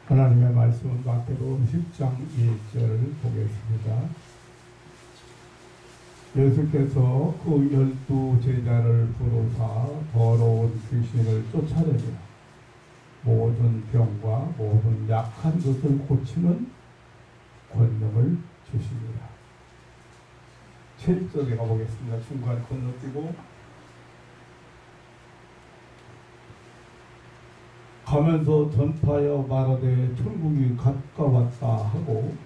하나님의 말씀은 마태복음 10장 1절을 보겠습니다. 예수께서 그 12제자를 부르사 더러운 귀신을 쫓아내며 모든 병과 모든 약한 것을 고치는 권능을 주십니다. 7절에 가보겠습니다. 중간 건너뛰고 가면서 전파하여 말하되 천국이 가까웠다 하고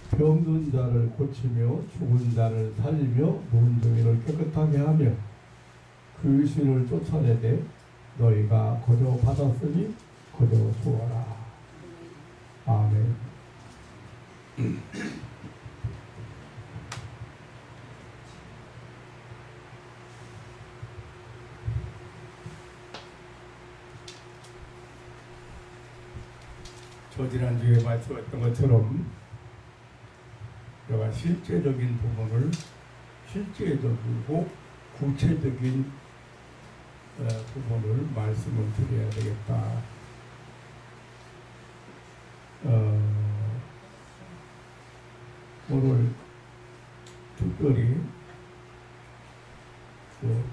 병든 자를 고치며 죽은 자를 살리며 문둥이를 깨끗하게 하며 귀신을 쫓아내되 너희가 거저 받았으니 거저 주어라. 아멘. 저 지난주에 말씀했던 것처럼 내가 실제적인 부분을 실제적이고 구체적인 부분을 말씀을 드려야 되겠다. 오늘 특별히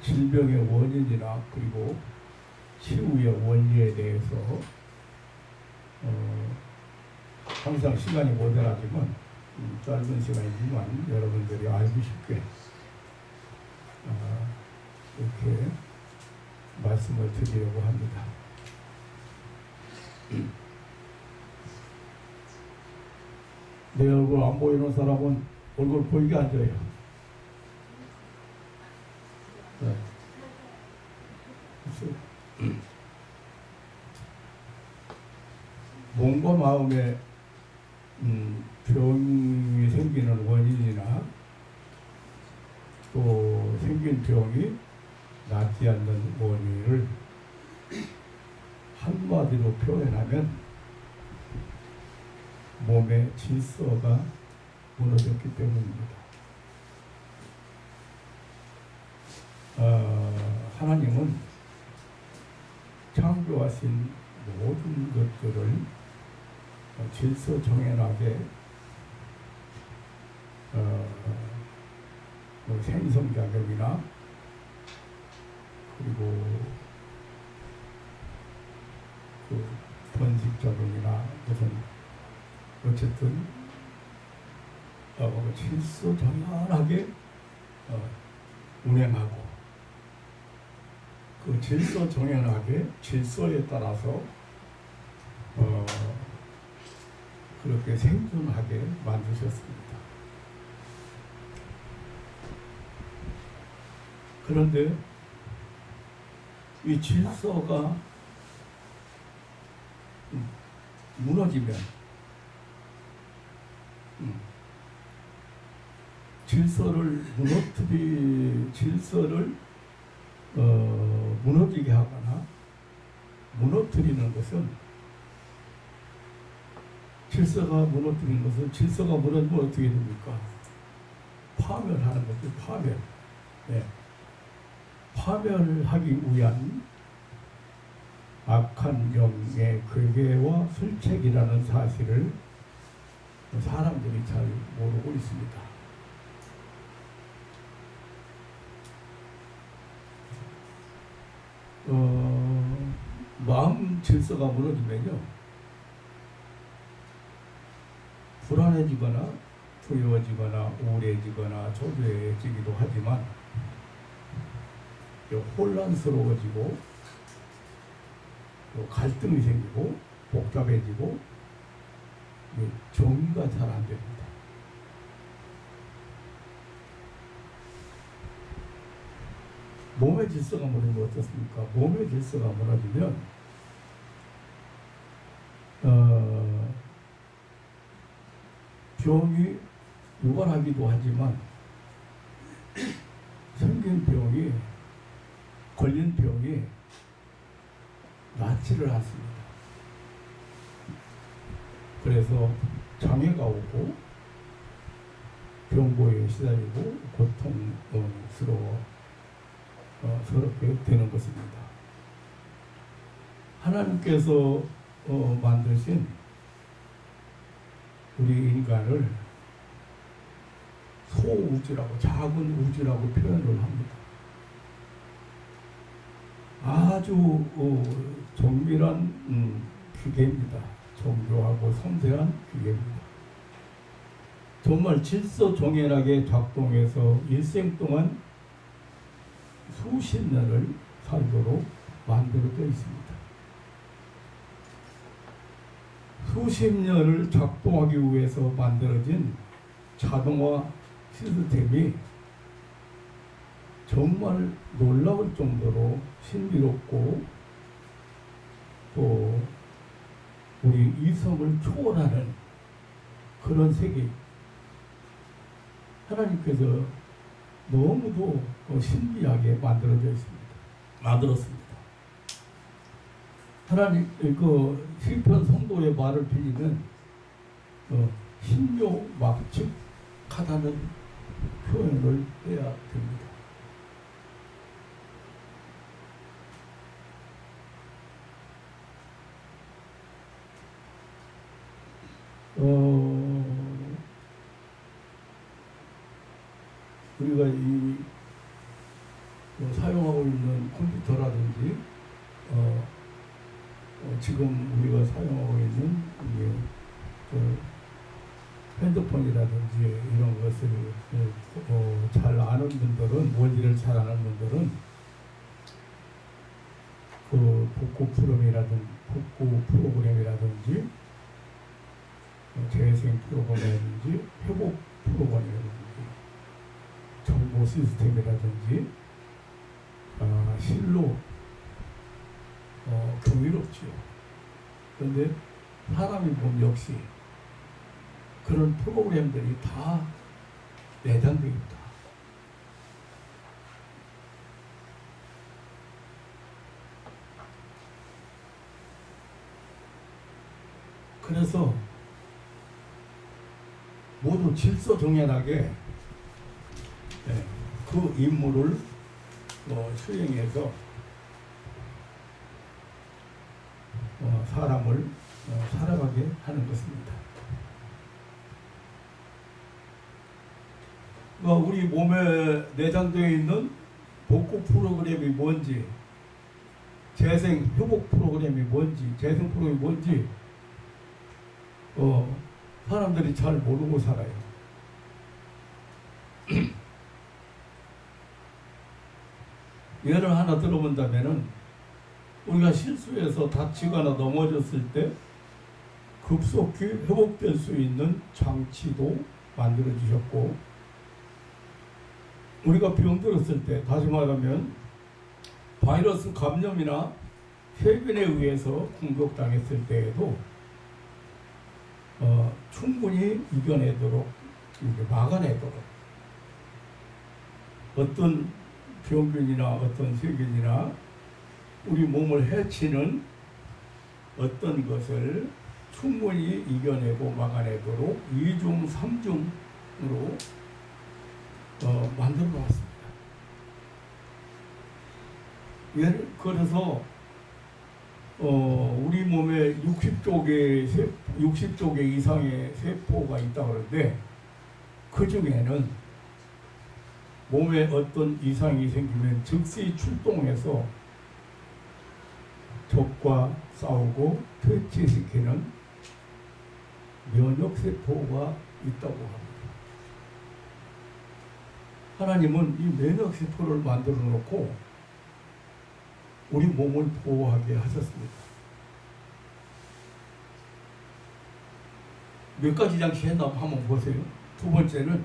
질병의 원인이나 그리고 치유의 원리에 대해서 항상 시간이 모자라지만 짧은 시간이지만 여러분들이 알기 쉽게 이렇게 말씀을 드리려고 합니다. 내 얼굴 안 보이는 사람은 얼굴 보이게 앉아요. 네. 몸과 마음에 병이 생기는 원인이나 또 생긴 병이 낫지 않는 원인을 한마디로 표현하면 몸의 질서가 무너졌기 때문입니다. 하나님은 창조하신 모든 것들을 질서 정연하게 생성작용이나 그리고 그 번식작용이나 무슨 어쨌든 질서 정연하게 운행하고 그 질서 정연하게 질서에 따라서 그렇게 생존하게 만드셨습니다. 그런데 이 질서가 무너지면 질서를 무너지게 하거나 무너뜨리는 것은 질서가 무너지면 어떻게 됩니까? 파멸하는 거죠. 파멸. 네. 파멸하기 위한 악한 영의 괴계와 술책이라는 사실을 사람들이 잘 모르고 있습니다. 마음 질서가 무너지면요, 불안해지거나 두려워지거나 우울해지거나 초조해지기도 하지만 혼란스러워지고 갈등이 생기고 복잡해지고 정리가 잘 안 됩니다. 몸의 질서가 무너지면 어떻습니까? 몸의 질서가 무너지면 병이 유발하기도 하지만 걸린 병이 낫지를 않습니다. 그래서 장애가 오고 병고에 시달리고 고통스럽게 되는 것입니다. 하나님께서 만드신 우리 인간을 소우주라고, 작은 우주라고 표현을 합니다. 아주 정밀한 기계입니다. 정교하고 섬세한 기계입니다. 정말 질서정연하게 작동해서 일생 동안 수십 년을 살도록 만들어져 있습니다. 수십 년을 작동하기 위해서 만들어진 자동화 시스템이 정말 놀라울 정도로 신비롭고 또 우리 이성을 초월하는 그런 세계, 하나님께서 너무도 신비하게 만들었습니다. 하나님 그 시편 성도의 말을 빌리면 신묘막측하다는 표현을 해야 됩니다. 우리가 사용하고 있는 컴퓨터라든지 지금 우리가 사용하고 있는 핸드폰이라든지 이런 것을 잘 아는 분들은, 원리를 잘 아는 분들은 그 복구 프로그램이라든지 재생 프로그램이라든지 회복 프로그램이라든지 정보 시스템이라든지 실로 경이롭지요. 그런데 사람이 보면 역시 그런 프로그램들이 다 내장되어 있다. 그래서 모두 질서정연하게 그 임무를 수행해서 사람을 살아가게 하는 것입니다. 우리 몸에 내장되어 있는 복구 프로그램이 뭔지, 재생 회복 프로그램이 뭔지, 재생 프로그램이 뭔지 사람들이 잘 모르고 살아요. 예를 하나 들어본다면은, 우리가 실수해서 다치거나 넘어졌을 때 급속히 회복될 수 있는 장치도 만들어 주셨고, 우리가 병들었을 때, 다시 말하면 바이러스 감염이나 세균에 의해서 공격당했을 때에도 충분히 이겨내도록, 막아내도록, 어떤 병균이나 어떤 세균이나 우리 몸을 해치는 어떤 것을 충분히 이겨내고 막아내도록 2중, 3중으로 만들어 놓았습니다. 그래서 우리 몸에 60조 개 이상의 세포가 있다고 하는데, 그 중에는 몸에 어떤 이상이 생기면 즉시 출동해서 적과 싸우고 퇴치시키는 면역세포가 있다고 합니다. 하나님은 이 면역세포를 만들어 놓고 우리 몸을 보호하게 하셨습니다. 몇 가지 장치 했나 한번 보세요. 두 번째는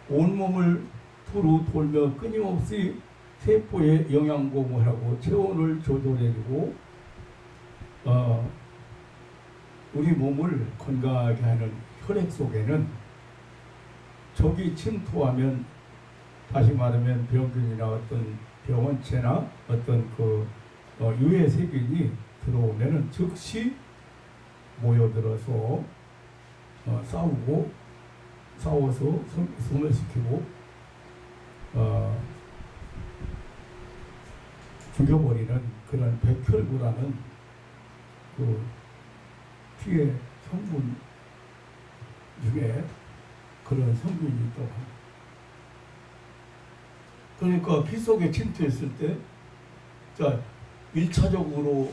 온몸을 두루 돌며 끊임없이 세포에 영양 공급하고 체온을 조절해주고 우리 몸을 건강하게 하는 혈액 속에는 적이 침투하면, 다시 말하면 병균이나 어떤 병원체나 어떤 유해 세균이 들어오면은 즉시 모여들어서 싸워서 소멸시키고 죽여버리는 그런 백혈구라는 그 피의 성분 중에 그런 성분이 있다고 합니다. 그러니까 피 속에 침투했을 때, 자, 1차적으로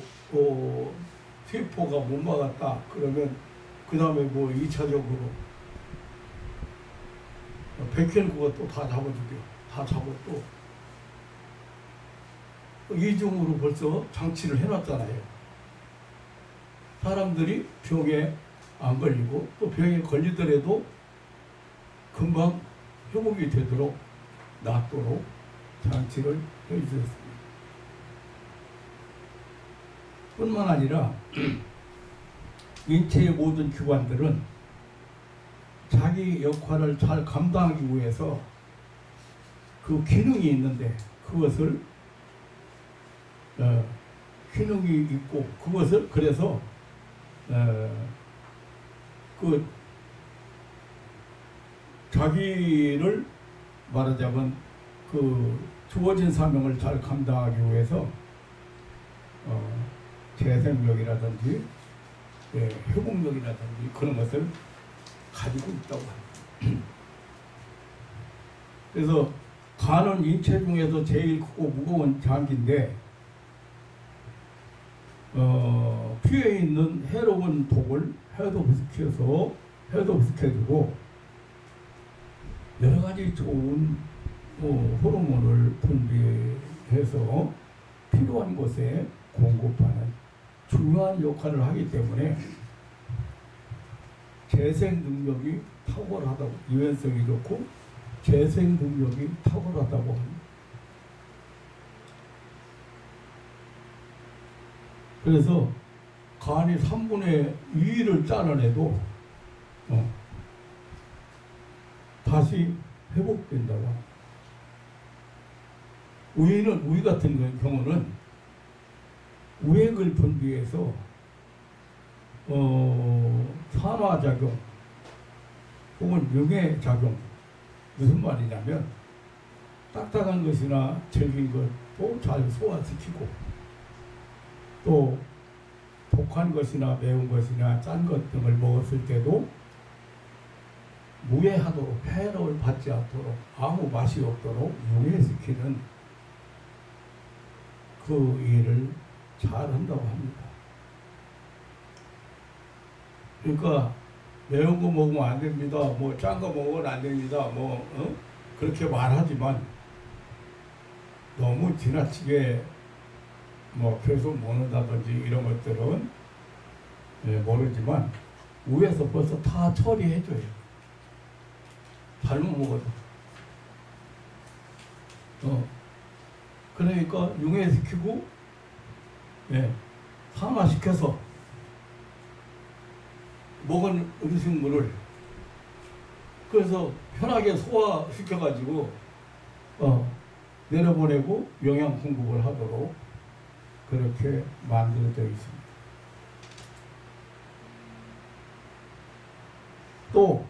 세포가 못 막았다. 그러면 그 다음에 뭐 2차적으로 백혈구가 또 다 잡아주죠. 다 잡고 또 이중으로 벌써 장치를 해놨잖아요. 사람들이 병에 안 걸리고 또 병에 걸리더라도 금방 회복이 되도록 낫도록 장치를 해주셨습니다. 뿐만 아니라 인체의 모든 기관들은 자기 역할을 잘 감당하기 위해서 그 기능이 있는데 그것을 기능이 있고 그것을 그래서 그 자기를 말하자면 그 주어진 사명을 잘 감당하기 위해서 재생력이라든지 회복력이라든지 그런 것을 가지고 있다고 합니다. 그래서 간은 인체 중에서 제일 크고 무거운 장기인데 피에 있는 해로운 독을 해독시켜주고 여러 가지 좋은 호르몬을 분비해서 필요한 곳에 공급하는 중요한 역할을 하기 때문에 재생 능력이 탁월하다고, 유연성이 좋고 재생 능력이 탁월하다고 합니다. 그래서 간이 3분의 2를 잘라내도 다시 회복된다고 합니다. 우리 같은 경우는 우액을 분비해서 산화작용 혹은 용해작용, 무슨 말이냐면 딱딱한 것이나 질긴 것도 잘 소화시키고 또 독한 것이나 매운 것이나 짠 것 등을 먹었을 때도 무해하도록, 해를 받지 않도록, 아무 맛이 없도록 용해시키는 그 일을 잘 한다고 합니다. 그러니까 매운 거 먹으면 안 됩니다. 뭐 짠 거 먹으면 안 됩니다. 그렇게 말하지만 너무 지나치게 계속 먹는다든지 이런 것들은 모르지만 위에서 벌써 다 처리해줘요. 잘못 먹어도. 그러니까 용해시키고 산화시켜서 먹은 음식물을 그래서 편하게 소화시켜가지고 내려보내고 영양 공급을 하도록 그렇게 만들어져 있습니다. 또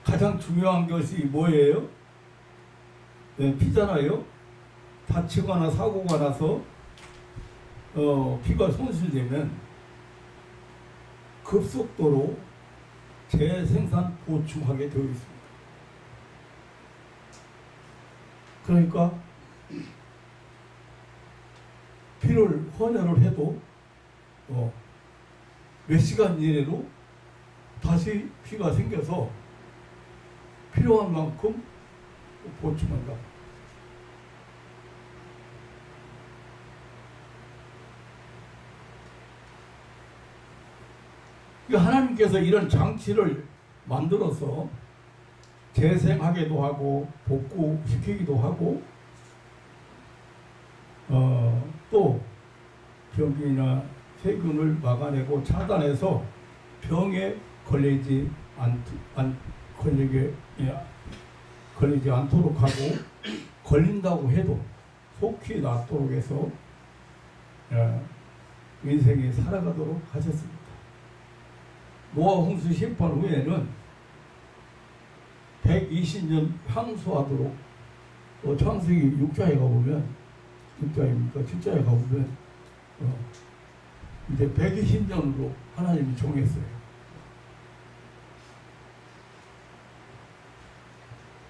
가장 중요한 것이 뭐예요? 피잖아요. 다치거나 사고가 나서 피가 손실되면 급속도로 재생산 보충하게 되어 있습니다. 그러니까 피를 헌혈을 해도 몇 시간 이내로 다시 피가 생겨서 필요한 만큼 보충한다. 하나님께서 이런 장치를 만들어서 재생하기도 하고 복구시키기도 하고 또 병균이나 세균을 막아내고 차단해서 병에 걸리지 않도록 하고 걸린다고 해도 속히 낫도록 해서 인생이 살아가도록 하셨습니다. 노아 홍수 심판 후에는 120년 향수하도록 창세기 6장에 가보면 6장입니까? 7장에 가보면 이제 120년으로 하나님이 정했어요.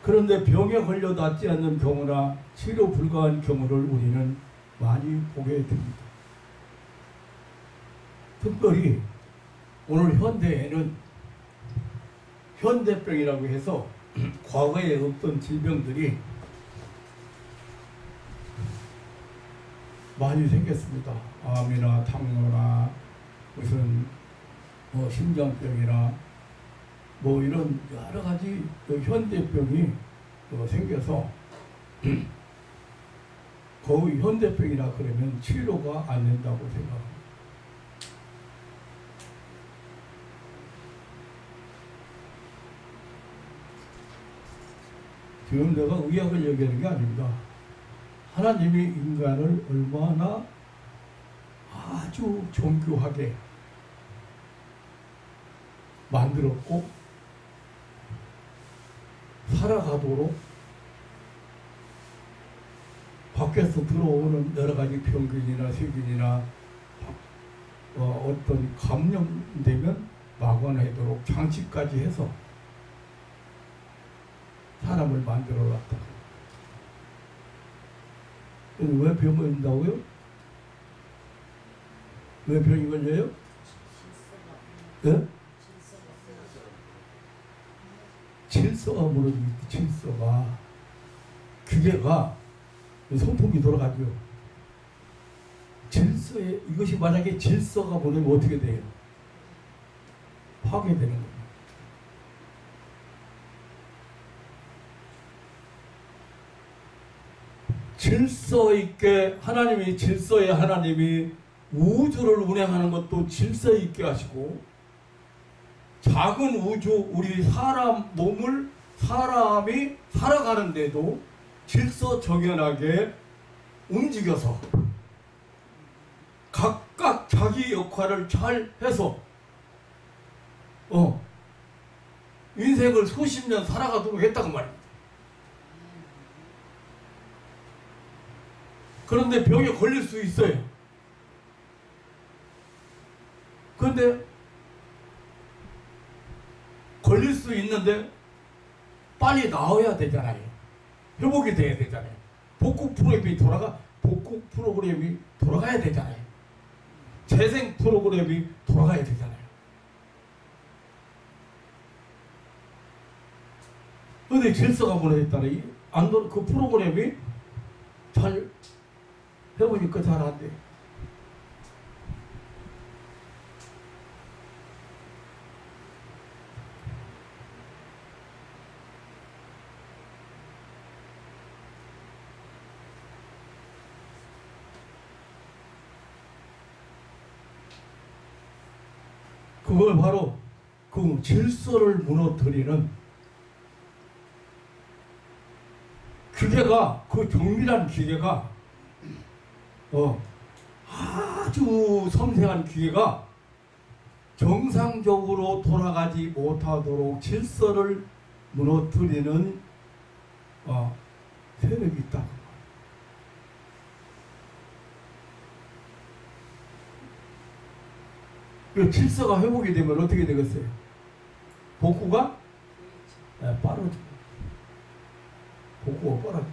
그런데 병에 걸려 낫지 않는 경우나 치료 불가한 경우를 우리는 많이 보게 됩니다. 특별히 오늘 현대에는 현대병이라고 해서 과거에 없던 질병들이 많이 생겼습니다. 암이나 당뇨나 무슨 심장병이나 이런 여러 가지 현대병이 생겨서 거의 현대병이라 그러면 치료가 안 된다고 생각합니다. 지금 내가 의학을 얘기하는 게 아닙니다. 하나님이 인간을 얼마나 아주 정교하게 만들었고 살아가도록 밖에서 들어오는 여러 가지 병균이나 세균이나 어떤 감염되면 막아내도록 장치까지 해서 사람을 만들어 놨다. 왜 병 걸린다고요? 왜 병이 걸려요? 예? 질서가 무너집니다. 질서가. 기계가 손톱이 돌아가죠. 질서에, 이것이 만약에 질서가 무너지면 어떻게 돼요? 파괴되는 겁니다. 질서 있게 하나님이 질서에 하나님이 우주를 운행하는 것도 질서 있게 하시고 작은 우주 우리 사람 몸을 사람이 살아가는데도 질서정연하게 움직여서 각각 자기 역할을 잘 해서 인생을 수십 년 살아가도록 했다고 말입니다. 그런데 병에 걸릴 수 있어요. 그런데 걸릴 수 있는데 빨리 나와야 되잖아요. 회복이 돼야 되잖아요. 복구 프로그램이 돌아가야 되잖아요. 재생 프로그램이 돌아가야 되잖아요. 그런데 질서가 무너졌다는 그 프로그램이 잘 해보니까 잘 안 돼. 그걸 바로 그 질서를 무너뜨리는 기계가, 그 정밀한 기계가 아주 섬세한 기계가 정상적으로 돌아가지 못하도록 질서를 무너뜨리는 세력이 있다. 그 질서가 회복이 되면 어떻게 되겠어요? 복구가 빠르죠. 복구가 빠르죠.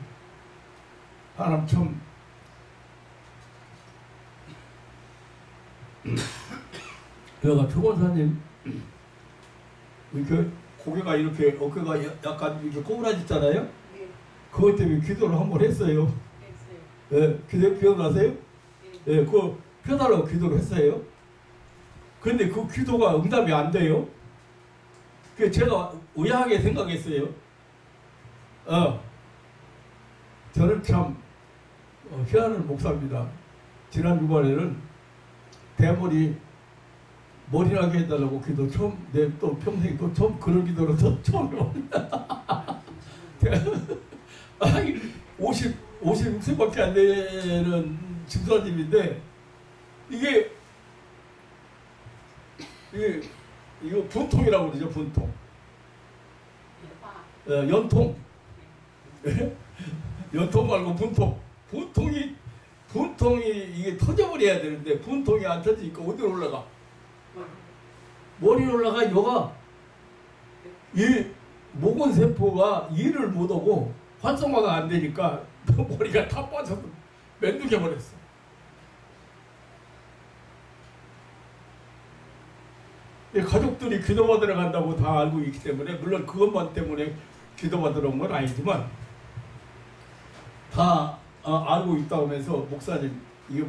사람 참 내가 조건사님 이렇게 고개가 이렇게 어깨가 약간 이렇게 꼬부라졌잖아요. 네. 그것 때문에 기도를 한번 했어요. 예, 기억나세요? 예, 그거 펴달라고 기도를 했어요. 근데 그 기도가 응답이 안 돼요. 그 제가 의아하게 생각했어요. 저는 참 희한한 목사입니다. 지난 주말에는 대머리 머리 나게 해달라고 기도 처음, 또 평생 또 처음 그런 기도를 처음 해봅니다. 56세밖에 안 되는 집사님인데 이거 분통이라고 그러죠. 분통. 연통. 연통 말고 분통. 분통이 이게 터져버려야 되는데 분통이 안 터지니까 어디로 올라가? 머리로 올라가. 요가 이 모근세포가 일을 못하고 활성화가 안 되니까 머리가 다 빠져서 맨둥해 버렸어. 가족들이 기도받으러 간다고 다 알고 있기 때문에, 물론 그것만 때문에 기도받으러 온 건 아니지만 다 알고 있다고 하면서, 목사님 이게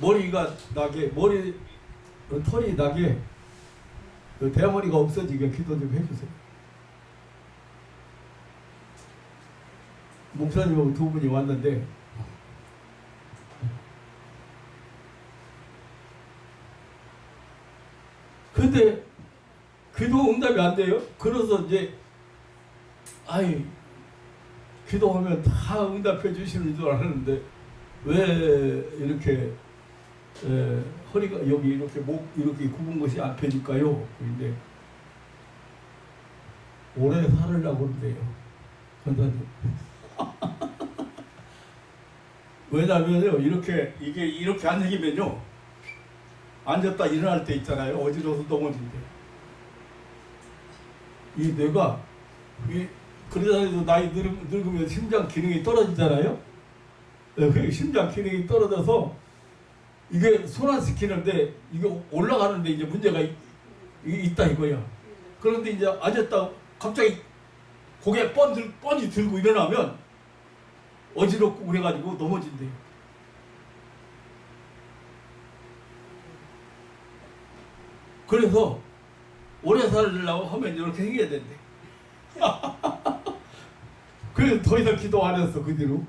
머리가 나게, 털이 나게, 대머리가 없어지게 기도 좀 해주세요. 목사님하고 두 분이 왔는데 근데 기도 응답이 안 돼요. 그래서 이제 기도하면 다 응답해 주시는 줄 알았는데 왜 이렇게 허리가 여기 이렇게 목 이렇게 굽은 것이 안 펴질까요? 근데 오래 살으려고 그런대요, 권사님. 왜냐면요, 이게 이렇게 앉으면요, 앉았다 일어날 때 있잖아요, 어지러워서 넘어진대. 이 뇌가 그러다 해도 나이 늙으면 심장 기능이 떨어지잖아요. 심장 기능이 떨어져서 이게 순환시키는데 이게 올라가는데 이제 문제가 있다 이거야. 그런데 이제 앉았다 갑자기 고개 뻔히 들고 일어나면 어지럽고 그래가지고 넘어진대요. 그래서 오래 살려고 하면 이렇게 해야 된대. 그래서 더 이상 기도 안 했어, 그 뒤로.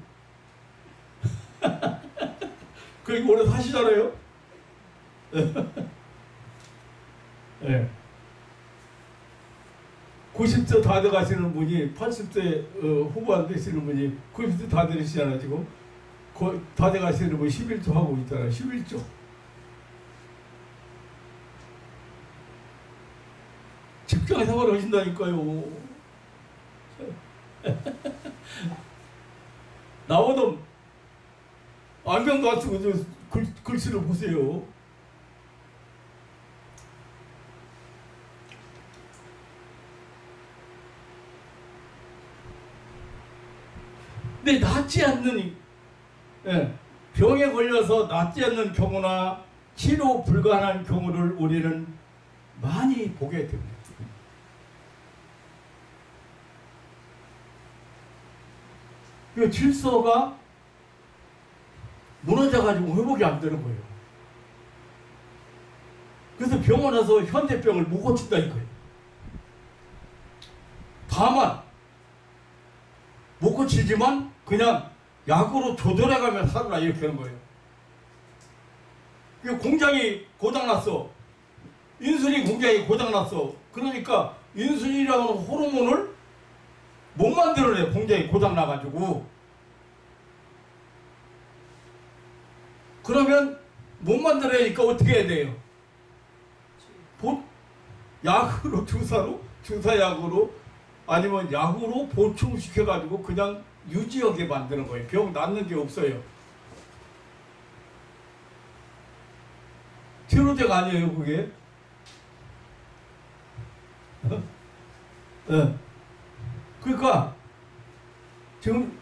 그러니까 오래 사시잖아요. 네. 90세 다 돼가시는 분이 80세 후반 되시는 분이 90세 다 되시잖아요, 지금. 다 돼가시는 분이 11조 하고 있잖아요, 11조. 직장 생활을 하신다니까요. 나보다 안경도 안 쓰고 글씨를 보세요. 근데 낫지 않는, 병에 걸려서 낫지 않는 경우나 치료 불가능한 경우를 우리는 많이 보게 됩니다. 그 질서가 무너져가지고 회복이 안 되는 거예요. 그래서 병원 와서 현대병을 못 고친다 이거예요. 다만 못 고치지만 그냥 약으로 조절해가며 살아라 이렇게 하는 거예요. 공장이 고장났어. 인슐린 공장이 고장났어. 그러니까 인슐린이라는 호르몬을 못 만들어내, 공장이 고장나가지고. 그러면 못 만들어내니까 어떻게 해야 돼요? 약으로, 주사약으로, 아니면 약으로 보충시켜가지고 그냥 유지하게 만드는 거예요. 병 낫는 게 없어요. 치료제가 아니에요, 그게. 그러니까 지금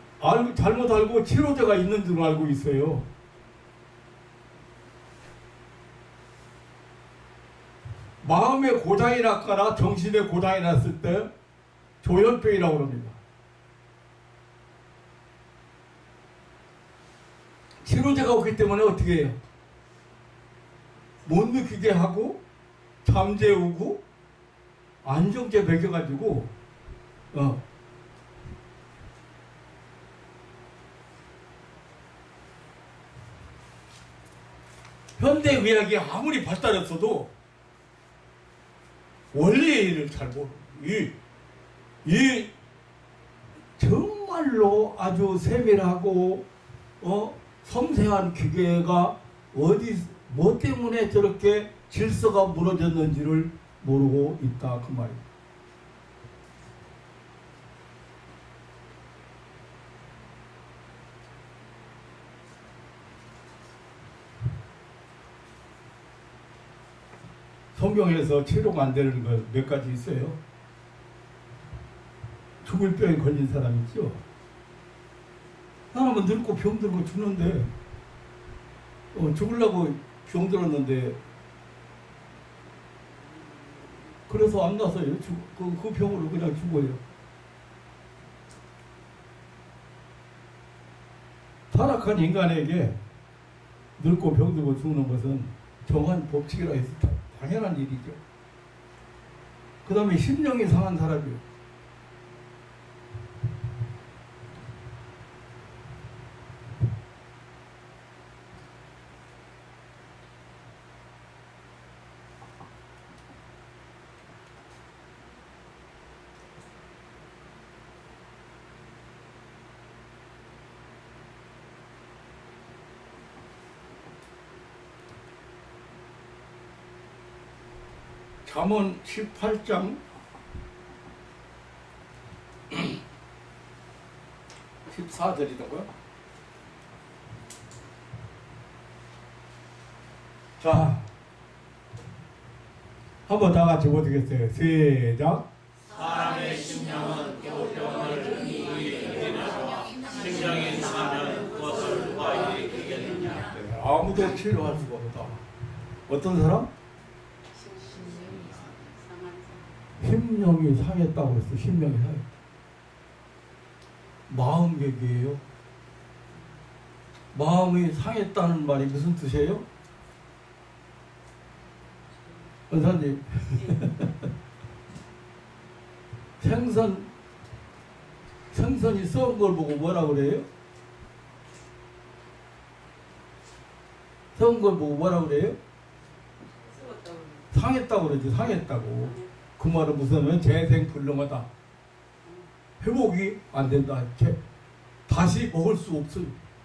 잘못 알고 치료제가 있는 줄 알고 있어요. 마음의 고장이 났거나 정신의 고장이 났을 때 조현병이라고 합니다. 치료제가 없기 때문에 어떻게 해요? 못 느끼게 하고 잠재우고 안정제 먹여가지고 현대의학이 아무리 발달했어도 원리를 잘 모르고 이 정말로 아주 세밀하고 섬세한 기계가 뭐 때문에 저렇게 질서가 무너졌는지를 모르고 있다 그 말입니다. 성경에서 치료가 안 되는 거 몇 가지 있어요. 죽을 병에 걸린 사람 있죠. 사람은 늙고 병들고 죽는데 죽으려고 병들었는데 그래서 안 나서요. 그 병으로 그냥 죽어요. 타락한 인간에게 늙고 병들고 죽는 것은 정한 법칙이라 해서 당연한 일이죠. 그 다음에 심령이 상한 사람이요. 잠언 18장 14절이더고요. 자, 한번 다 같이 보시겠어요. 시작. 사람의 심령은 교병을 의에 인하여 심령이 상하면 그것을 누가 일으키겠느냐. 아무도 치료할 수가 없다. 어떤 사람? 심령이 상했다고 했어. 심령이 상했다. 마음 얘기예요. 마음이 상했다는 말이 무슨 뜻이에요? 원사님. 생선이 썩은 걸 보고 뭐라 그래요? 썩은 걸 보고 뭐라 그래요? 상했다고 그러지. 상했다고. 그 말은 무슨 말이냐면 재생불능하다. 회복이 안 된다. 다시 먹을 수 없어.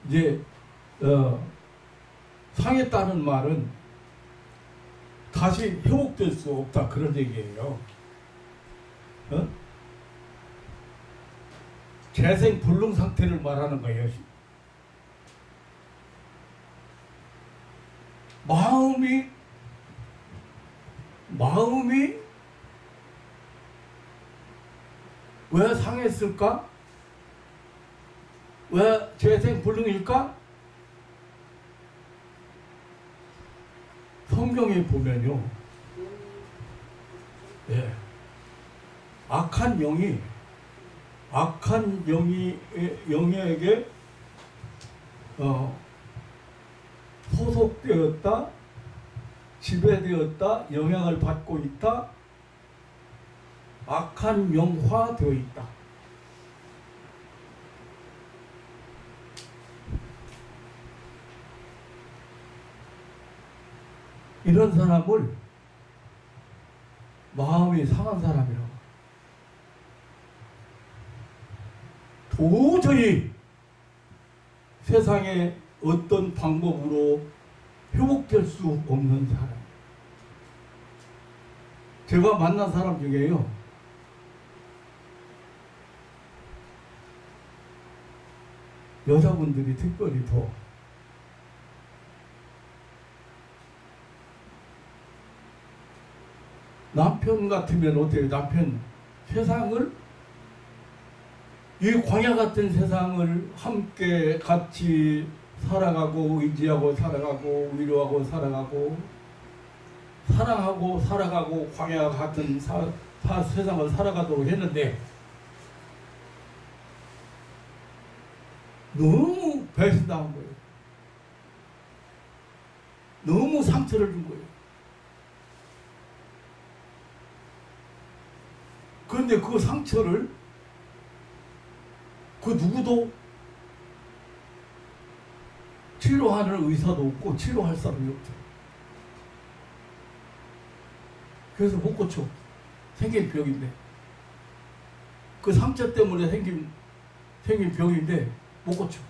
이제 상했다는 말은 다시 회복될 수 없다. 그런 얘기예요. 재생불능 상태를 말하는 거예요. 마음이 왜 상했을까? 왜 재생불능일까? 성경에 보면요, 예, 악한 영에게 소속되었다, 지배되었다, 영향을 받고 있다, 악한 영화되어 있다. 이런 사람을 마음이 상한 사람이라고. 도저히 세상에 어떤 방법으로 회복될 수 없는 사람. 제가 만난 사람 중에요, 여자분들이 특별히 더 남편 같으면 어때요? 남편 세상을, 이 광야 같은 세상을 함께 같이 살아가고 의지하고 살아가고 위로하고 살아가고 사랑하고 살아가고 광야 같은 세상을 살아가도록 했는데 너무 배신당한 거예요. 너무 상처를 준 거예요. 그런데 그 상처를 그 누구도 치료하는 의사도 없고 치료할 사람이 없죠. 그래서 못 고쳐. 생긴 병인데, 그 상처 때문에 생긴 병인데 못 고쳐.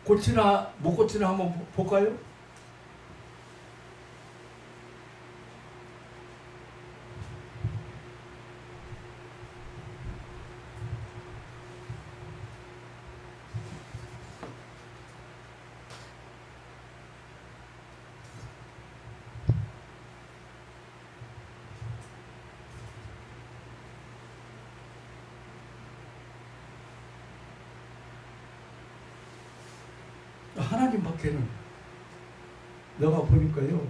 고치나 못 고치나 한번 볼까요? 하나님밖에는 내가 보니까요.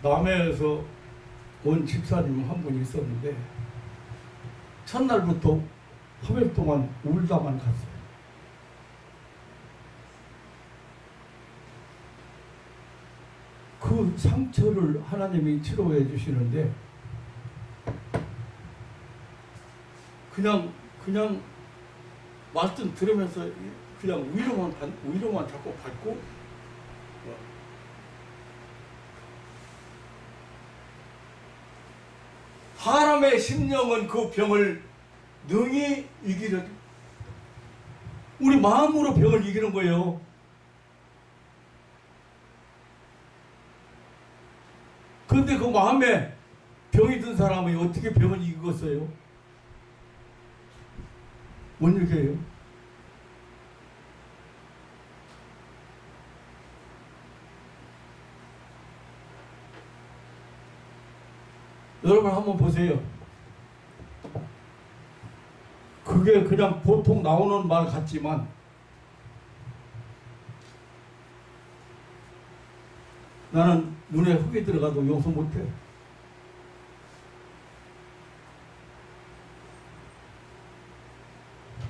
남해에서 온 집사님 한 분이 있었는데 첫날부터 3일 동안 울다만 갔어요. 그 상처를 하나님이 치료해 주시는데 그냥 말씀 들으면서 그냥 위로만 자꾸 받고 사람의 심령은 그 병을 능히 이기려. 우리 마음으로 병을 이기는 거예요. 그런데 그 마음에 병이 든 사람이 어떻게 병을 이기겠어요? 못 이겨요. 여러분 한번 보세요. 그게 그냥 보통 나오는 말 같지만 나는 눈에 흙이 들어가도 용서 못해.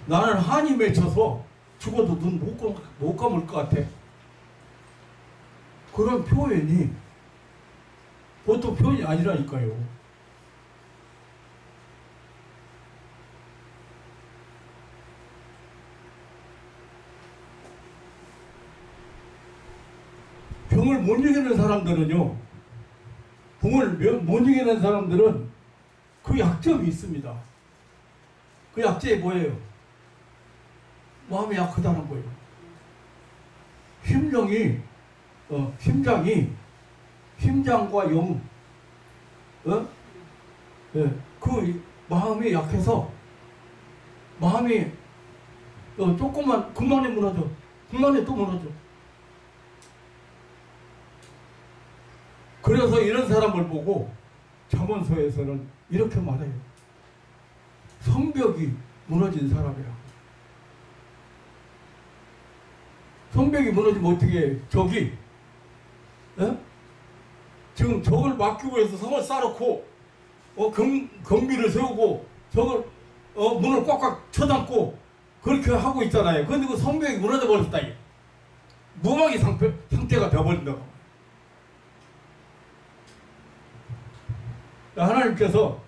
나는 한이 맺혀서 죽어도 눈 못 감을 것 같아. 그런 표현이 보통 표현이 아니라니까요. 병을 못 이기는 사람들은요, 병을 못 이기는 사람들은 그 약점이 있습니다. 그 약점이 뭐예요? 마음이 약하다는 거예요. 심장과 영, 그 마음이 약해서 마음이 조금만 금방에 무너져. 금방에 또 무너져. 그래서 이런 사람을 보고 잠언서에서는 이렇게 말해요. 성벽이 무너진 사람이라고. 성벽이 무너지면 어떻게 해? 적이 지금 적을 막기 위해서 성을 쌓아놓고 경비를 세우고 적을 문을 꽉꽉 쳐담고 그렇게 하고 있잖아요. 그런데 그 성벽이 무너져 버렸다. 무방의 상태가 되어버린다고. 하나님께서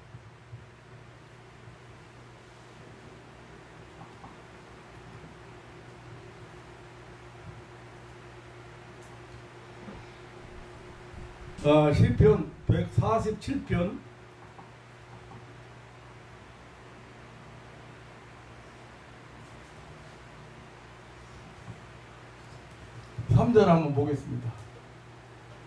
시편 147편 3절 한번 보겠습니다.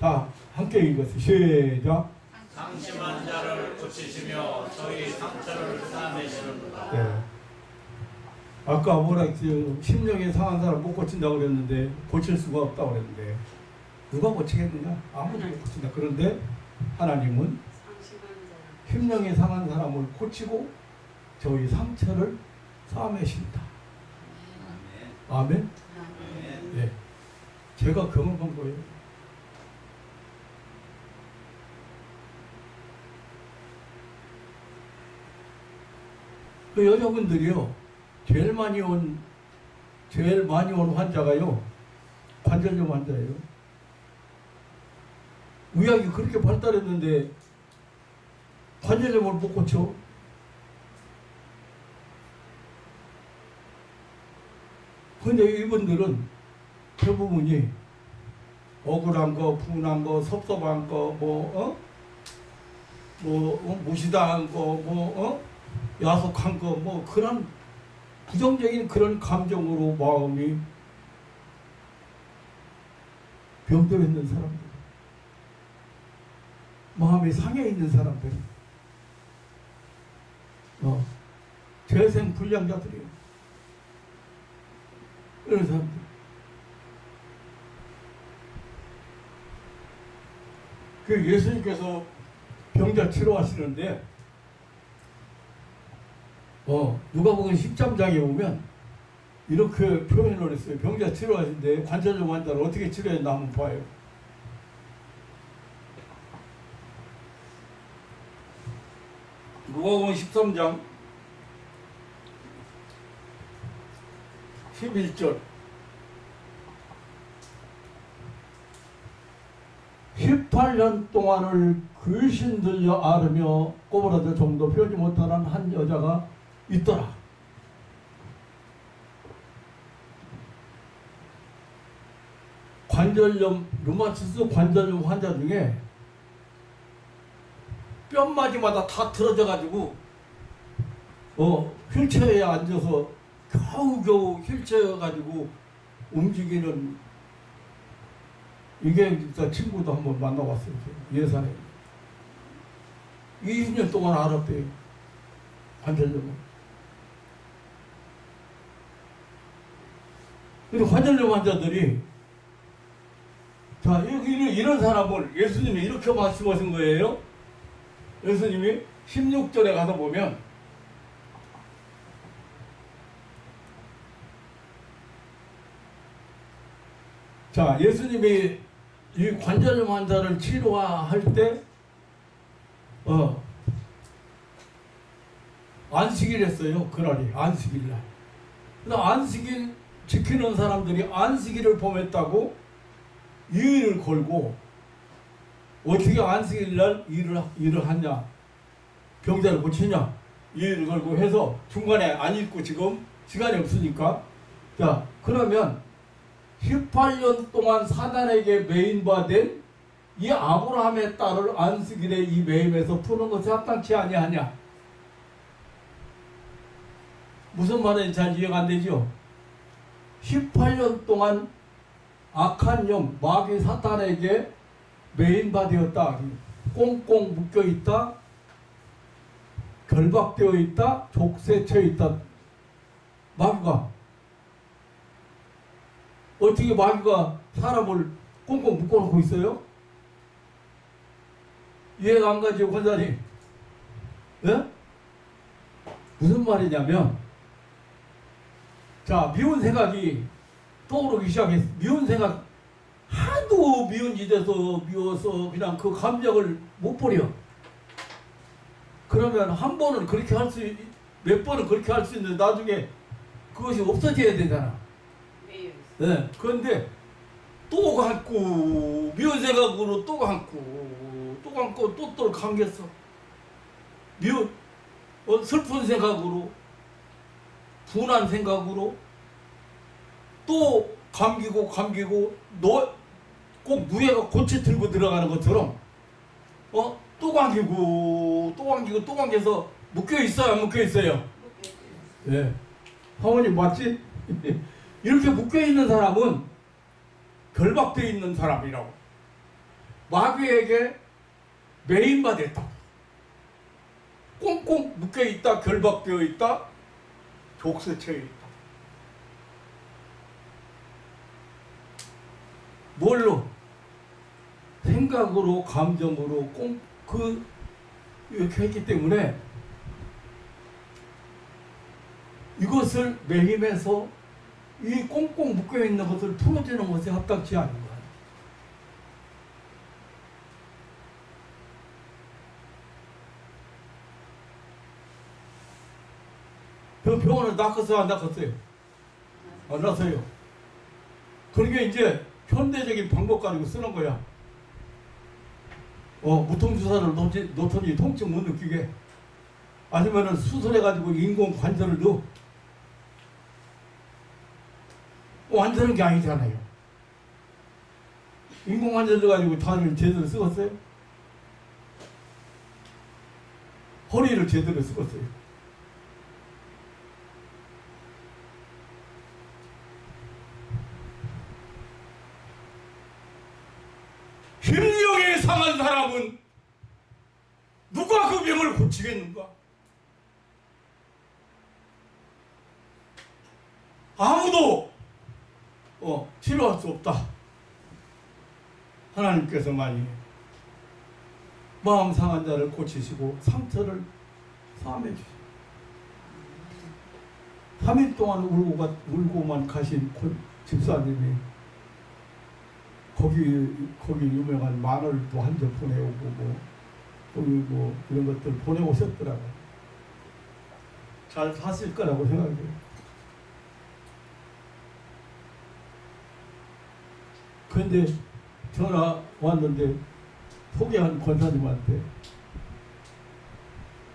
다 함께 읽었어요. 시작. 상심한 자를 고치시며 저희 상처를 싸매시는도다. 네. 아까 뭐라 했어요? 심령이 상한 사람 못 고친다고 그랬는데 고칠 수가 없다고 그랬는데 누가 고치겠느냐? 아무도 못 고친다. 그런데 하나님은 심령이 상한 사람을 고치고 저희 상처를 싸매신다. 아멘. 네. 제가 경험한 거예요. 그 여자분들이요, 제일 많이 온 환자가요, 관절염 환자예요. 의학이 그렇게 발달했는데 관절염을 못 고쳐. 근데 이분들은 대부분이 억울한 거, 분한 거, 섭섭한 거, 무시당한 거, 야속한 거, 그런 부정적인 그런 감정으로 마음이 병들어 있는 사람들, 마음이 상해 있는 사람들, 재생 불량자들이에요. 이런 사람들. 그 예수님께서 병자 치료하시는데 누가복음 13장에 보면 이렇게 표현을 했어요. 병자 치료하신데 관절염 환자를 어떻게 치료했나 한번 봐요. 누가복음 13장 11절 18년 동안을 귀신 들려 앓으며 꼬부라져 정도 펴지 못하는 한 여자가 있더라. 관절염, 류마티스 관절염 환자 중에 뼘마디마다 다 틀어져 가지고 휠체어에 앉아서 겨우겨우 휠체어 가지고 움직이는, 이게 진짜 친구도 한번 만나봤어요. 예산에 20년 동안 알았대요. 관절염은. 근데 관절염 환자들이, 자, 이런 사람을 예수님이 이렇게 말씀하신 거예요. 예수님이 16절에 가서 보면, 자, 예수님이 이 관절염 환자를 치료할 때 안식일 했어요. 그날이 안식일 날. 그래서 안식일 지키는 사람들이 안식일을 범했다고 이의를 걸고, 어떻게 안식일 날 일을 하냐, 병자를 고치냐, 이의를 걸고 해서 중간에 안 읽고 지금 시간이 없으니까, 자, 그러면 18년 동안 사단에게 매인받은 이 아브라함의 딸을 안식일에 이 매임에서 푸는 것이 합당치 아니하냐. 무슨 말인지 잘 이해가 안 되죠? 18년 동안 악한 영, 마귀 사탄에게 매인받았다. 꽁꽁 묶여있다. 결박되어 있다. 족쇄쳐 있다. 마귀가. 어떻게 마귀가 사람을 꽁꽁 묶어놓고 있어요? 이해가 안 가죠, 권사님? 예? 무슨 말이냐면, 자, 미운 생각이 떠오르기 시작했어. 미운 생각, 하도 미운 짓에서 미워서 그냥 그 감정을 못 버려. 그러면 한 번은 그렇게 몇 번은 그렇게 할 수 있는데 나중에 그것이 없어져야 되잖아. 네. 그런데 또 감고, 미운 생각으로 또 감고 또 감겼어. 슬픈 생각으로, 분한 생각으로 또 감기고 너 꼭 무예가 고치 들고 들어가는 것처럼 또 감겨서 묶여 있어요, 안 묶여 있어요? 네. 사모님 맞지? 이렇게 묶여 있는 사람은 결박되어 있는 사람이라고. 마귀에게 매인받았다. 꽁꽁 묶여 있다, 결박되어 있다, 족쇄쳐 있다. 뭘로? 생각으로, 감정으로 이렇게 했기 때문에 이것을 매임해서 이 꽁꽁 묶여있는 것을 풀어주는 것이 합당치 않은 거예요. 그 병원을 낚았어요, 안 낚았어요? 안 낚았어요. 그러니까 이제 현대적인 방법 가지고 쓰는 거야. 무통주사를 놓더니 통증 못 느끼게. 아니면은 수술해가지고 인공 관절을 넣어. 안 되는 게 아니잖아요. 인공 관절 넣어가지고 다리를 제대로 쓰겠어요? 허리를 제대로 쓰겠어요? 힘력에 상한 사람은 누가 그 병을 고치겠는가? 아무도 치료할 수 없다. 하나님께서만이 마음 상한 자를 고치시고 상처를 사함해 주시고, 3일 동안 울고만 가신 집사님이 거기 유명한 마늘도 한 점 보내오고 거기 이런 것들 보내오셨더라고요. 잘 사실 거라고 생각해요. 그런데 전화 왔는데 소개한 권사님한테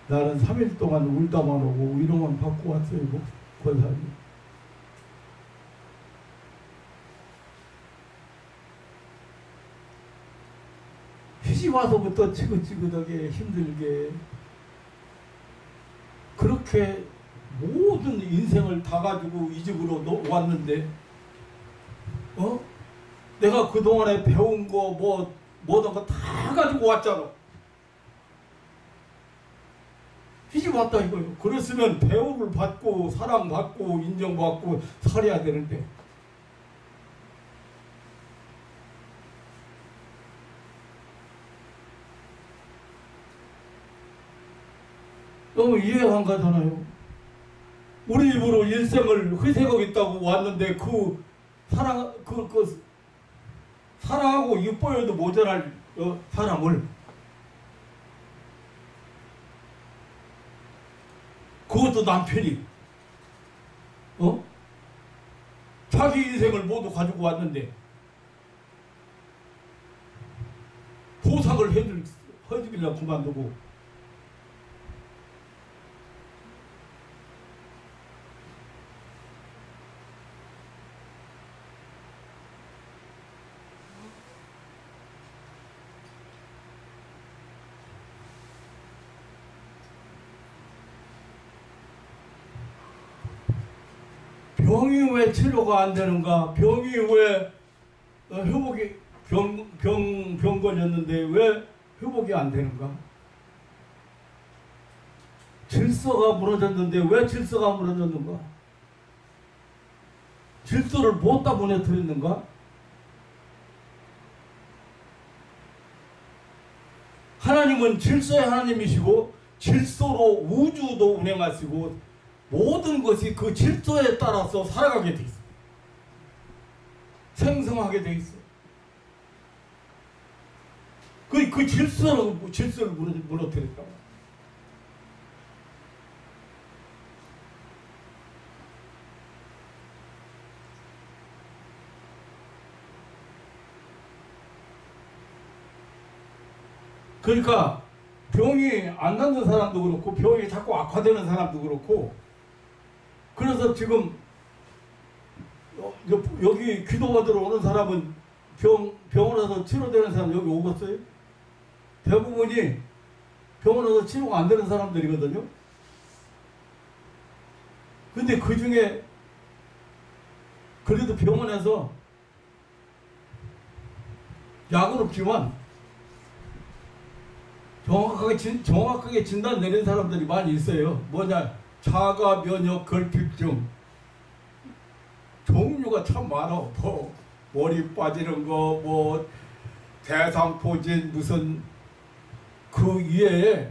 나는 3일 동안 울다만 오고 위로만 받고 왔어요. 권사님. 시집 와서부터 지긋지긋하게 힘들게 그렇게 모든 인생을 다 가지고 이 집으로 왔는데 내가 그동안에 배운 거 모든 거 다 가지고 왔잖아. 시집 왔다 이거요. 그랬으면 대우를 받고 사랑받고 인정받고 살아야 되는데 너무 이해가 안 가잖아요. 우리 입으로 일생을 회색하겠다고 왔는데 사랑하고 이뻐해도 모자랄 사람을 그것도 남편이 자기 인생을 모두 가지고 왔는데 보상을 해주길래 그만두고 병이 왜 치료가 안 되는가? 병이 왜 회복이 병 걸렸는데 왜 회복이 안 되는가? 질서가 무너졌는데 왜 질서가 무너졌는가? 질서를 무엇다 무너뜨렸는가? 하나님은 질서의 하나님이시고 질서로 우주도 운행하시고 모든 것이 그 질서에 따라서 살아가게 돼 있어. 생성하게 돼 있어. 그 질서를 무너뜨렸다고. 그러니까 병이 안 낫는 사람도 그렇고 병이 자꾸 악화되는 사람도 그렇고 그래서 지금 여기 기도받으러 오는 사람은 병원 와서 치료되는 사람 여기 오겠어요? 대부분이 병원 와서 치료가 안 되는 사람들이거든요. 근데 그 중에 그래도 병원에서 약은 없지만 정확하게 진단 내린 사람들이 많이 있어요. 뭐냐? 자가 면역 결핍증 종류가 참 많아. 머리 빠지는 거, 대상포진 무슨 그 이외에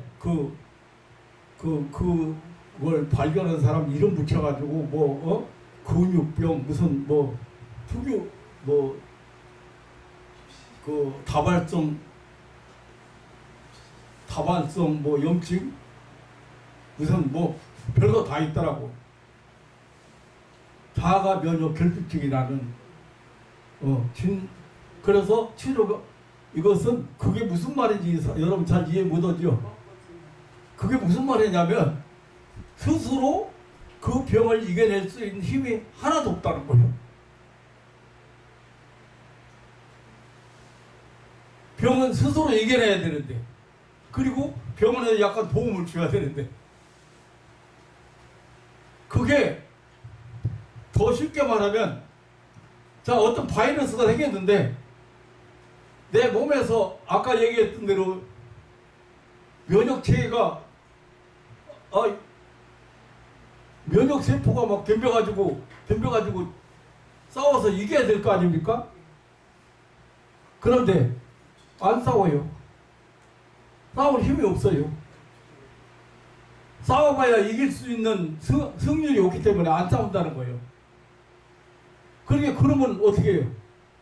그걸 발견한 사람 이름 붙여가지고 근육병 무슨 특유 다발성 염증 무슨 별거 다 있더라고. 자가 면역 결핍증이라는 그래서 치료가 이것은 그게 무슨 말인지 여러분 잘 이해 못하죠? 그게 무슨 말이냐면 스스로 그 병을 이겨낼 수 있는 힘이 하나도 없다는 거예요. 병은 스스로 이겨내야 되는데 그리고 병원에 약간 도움을 줘야 되는데 그게 더 쉽게 말하면 자 어떤 바이러스가 생겼는데 내 몸에서 아까 얘기했던 대로 면역체계가 면역세포가 막 덤벼가지고 싸워서 이겨야 될 거 아닙니까? 그런데 안 싸워요. 싸울 힘이 없어요. 싸워봐야 이길 수 있는 승률이 없기 때문에 안 싸운다는 거예요. 그러면 어떻게 해요?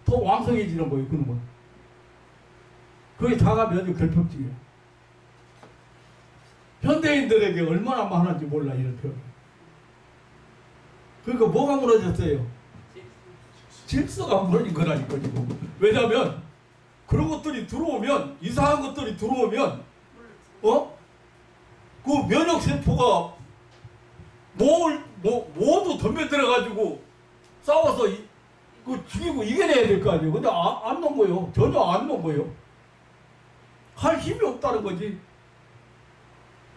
더 왕성해지는 거예요. 그러면 그게 자가 면역 결핍증이에요. 현대인들에게 얼마나 많은지 몰라 이런 표현. 그러니까 뭐가 무너졌어요? 질서가 무너진 거라니까 지금. 왜냐하면 그런 것들이 들어오면, 이상한 것들이 들어오면 그 면역세포가 모두 덤벼들어가지고 싸워서 죽이고 이겨내야 될 거 아니에요. 근데 안 놓은 거예요. 전혀 안 놓은 거예요. 할 힘이 없다는 거지.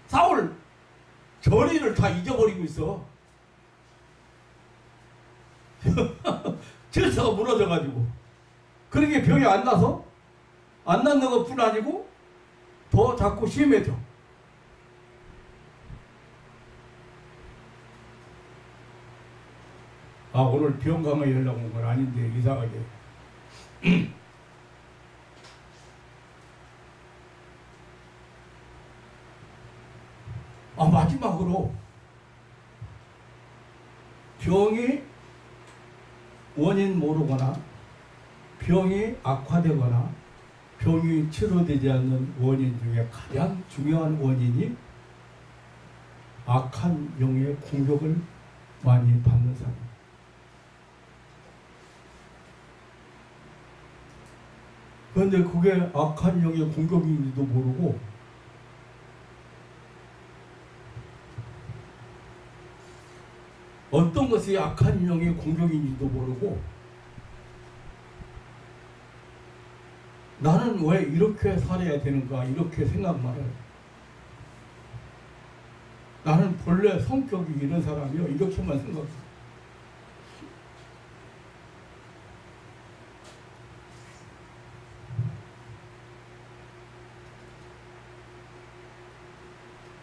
싸울 전의를 다 잊어버리고 있어. 질서가 무너져가지고. 그러게 병이 안 나서, 안 낫는 것뿐 아니고 더 자꾸 심해져. 오늘 병 강의하려고 온 건 아닌데 이상하게 마지막으로 병이 원인 모르거나 병이 악화되거나 병이 치료되지 않는 원인 중에 가장 중요한 원인이 악한 영의 공격을 많이 받는 사람. 그런데 그게 악한 영의 공격인지도 모르고 어떤 것이 악한 영의 공격인지도 모르고 나는 왜 이렇게 살아야 되는가 이렇게 생각만 해요. 나는 본래 성격이 이런 사람이요 이렇게만 생각해요.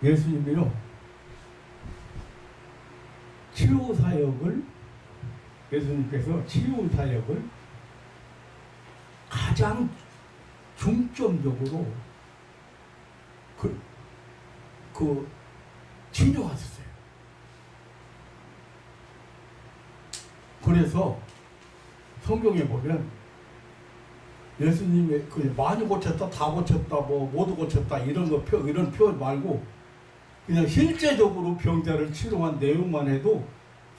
예수님이요 치유사역을 예수님께서 치유사역을 가장 중점적으로 치료하셨어요. 그래서 성경에 보면 예수님의 많이 고쳤다, 다 고쳤다, 모두 고쳤다 이런 표현 말고 그냥 실제적으로 병자를 치료한 내용만 해도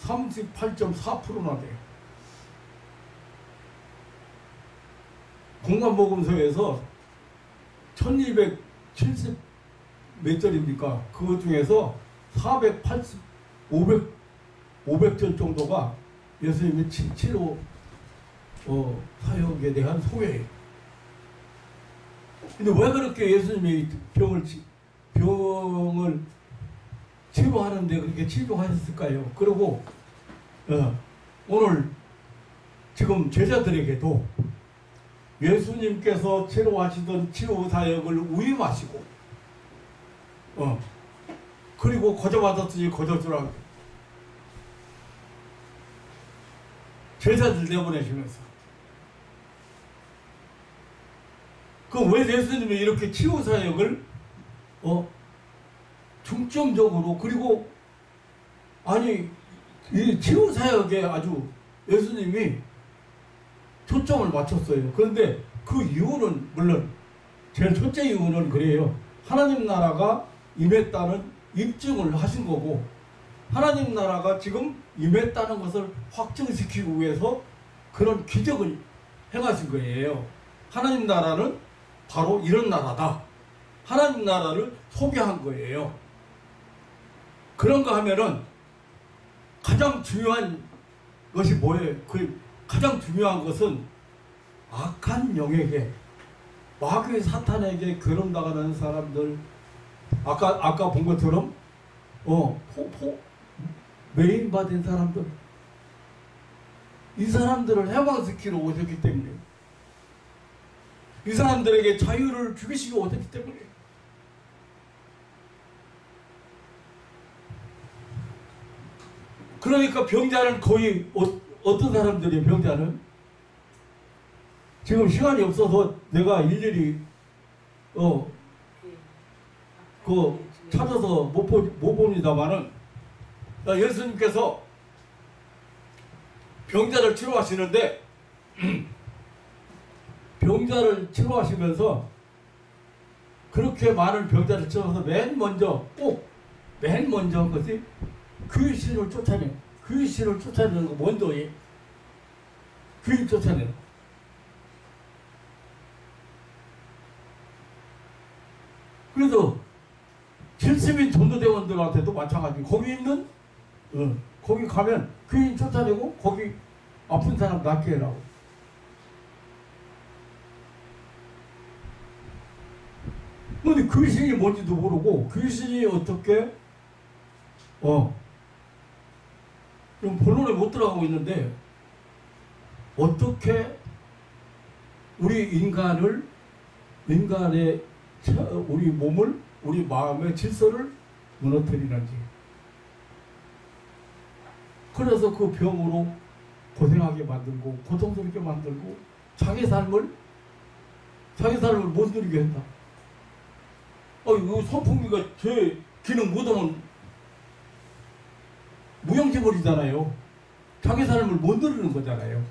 38.4%나 돼요. 공관복음서에서 1270 몇 절입니까? 그것 중에서 480, 500절 정도가 예수님의 치료 사역에 대한 소개예요. 근데 왜 그렇게 예수님이 병을 치료하는데 그렇게 치료하셨을까요? 그리고 오늘 지금 제자들에게도 예수님께서 치료하시던 치료 사역을 위임하시고 그리고 거저받았으니 거저주라 제자들 내보내시면서 그럼 왜 예수님이 이렇게 치유 사역을 중점적으로 그리고 아니 이 치유 사역에 아주 예수님이 초점을 맞췄어요. 그런데 그 이유는 물론 제일 첫째 이유는 그래요. 하나님 나라가 임했다는 입증을 하신 거고 하나님 나라가 지금 임했다는 것을 확증시키기 위해서 그런 기적을 행하신 거예요. 하나님 나라는 바로 이런 나라다. 하나님 나라를 소개한 거예요. 그런가 하면은 가장 중요한 것이 뭐예요? 그 가장 중요한 것은 악한 영에게 마귀 사탄에게 괴롭다가는 사람들 아까 본 것처럼 메인 받은 사람들 이 사람들을 해방시키러 오셨기 때문에 이 사람들에게 자유를 주기시기 오셨기 때문에 그러니까 병자는 거의 어떤 사람들이에요? 병자는 지금 시간이 없어서 내가 일일이 찾아서 못 봅니다만은 예수님께서 병자를 치료하시는데 병자를 치료하시면서 그렇게 많은 병자를 치료해서 맨 먼저 한 것이 귀신을 쫓아내는 거 먼저에 귀신 쫓아내는 거. 그래서 질시민 전도대원들한테도 마찬가지. 거기 가면 귀신 쫓아내고 거기 아픈 사람 낫게 해라고. 근데 귀신이 뭔지도 모르고 귀신이 어떻게 좀 본론에 못 들어가고 있는데 어떻게 인간의 우리 몸을 우리 마음의 질서를 무너뜨리는지. 그래서 그 병으로 고생하게 만들고 고통스럽게 만들고 자기 삶을 못 누리게 했다. 이거 선풍기가 제 기능 못하면 무용지물이잖아요. 자기 삶을 못 누리는 거잖아요.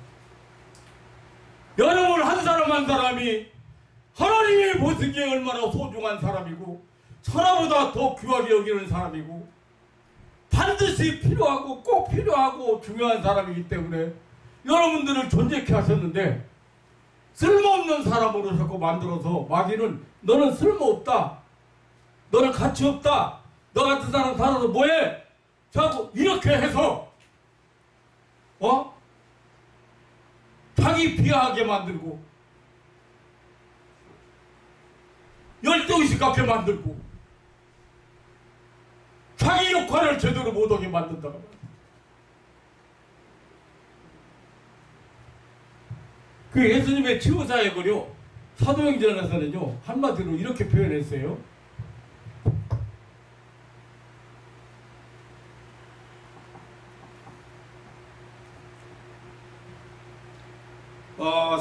여러분 한 사람이 하나님이 보시기에 얼마나 소중한 사람이고 천하보다 더 귀하게 여기는 사람이고 반드시 필요하고 꼭 필요하고 중요한 사람이기 때문에 여러분들을 존재케 하셨는데 쓸모없는 사람으로 자꾸 만들어서 마귀는 너는 쓸모없다, 너는 가치 없다, 너 같은 사람 살아서 뭐해? 자꾸 이렇게 해서 자기 비하하게 만들고 열등의식 갖게 만들고 자기 역할을 제대로 못하게 만든다고 말이야. 그 예수님의 치유사역을요 사도행전에서는요 한마디로 이렇게 표현했어요.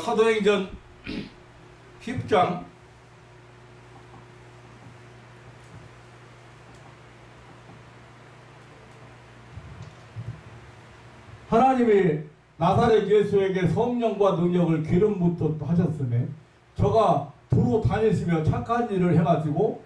사도행전 10장 하나님이 나사렛 예수에게 성령과 능력을 기름 붓도록 하셨으며 저가 두루 다니시며 착한 일을 해가지고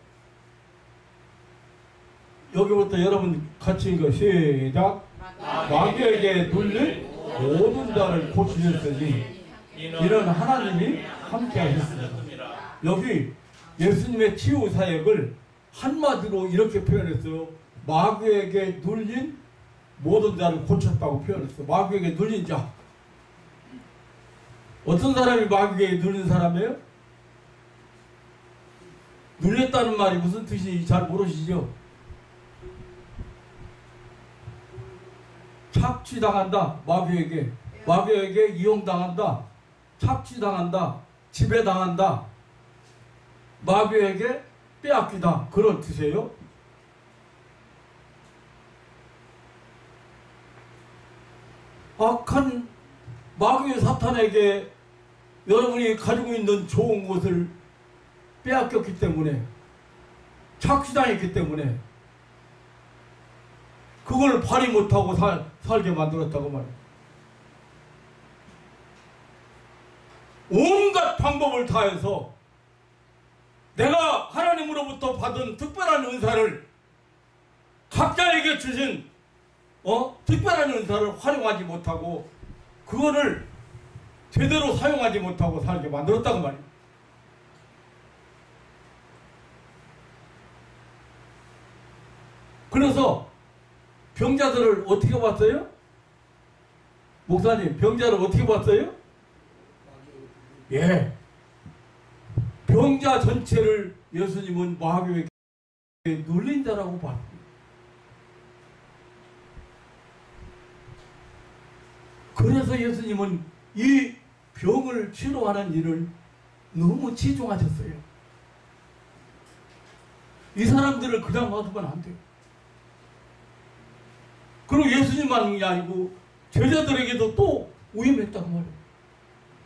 여기부터 여러분 같이 읽어 시작. 마귀에게 눌린 모든 자를 고치셨으니 이는 하나님이 함께 하셨습니다. 여기 예수님의 치유 사역을 한마디로 이렇게 표현했어요. 마귀에게 눌린 모든 자를 고쳤다고 표현했어요. 마귀에게 눌린 자. 어떤 사람이 마귀에게 눌린 사람이에요? 눌렸다는 말이 무슨 뜻인지 잘 모르시죠? 착취당한다. 마귀에게 이용당한다. 착취당한다. 지배당한다. 마귀에게 빼앗기다. 그런 뜻이에요. 악한 마귀의 사탄에게 여러분이 가지고 있는 좋은 것을 빼앗겼기 때문에 착취당했기 때문에 그걸 발휘 못하고 살게 만들었다고 말이에요. 온갖 방법을 다해서 내가 하나님으로부터 받은 특별한 은사를 각자에게 주신 특별한 은사를 활용하지 못하고 그거를 제대로 사용하지 못하고 살게 만들었다고 말이에요. 그래서 병자들을 어떻게 봤어요? 목사님, 병자를 어떻게 봤어요? 예. 병자 전체를 예수님은 마귀에게 눌린 자라고 봤습니다. 그래서 예수님은 이 병을 치료하는 일을 너무 치중하셨어요. 이 사람들을 그냥 놔두면 안 돼요. 그리고 예수님만이 아니고 제자들에게도 또 위임했다고 말이에요.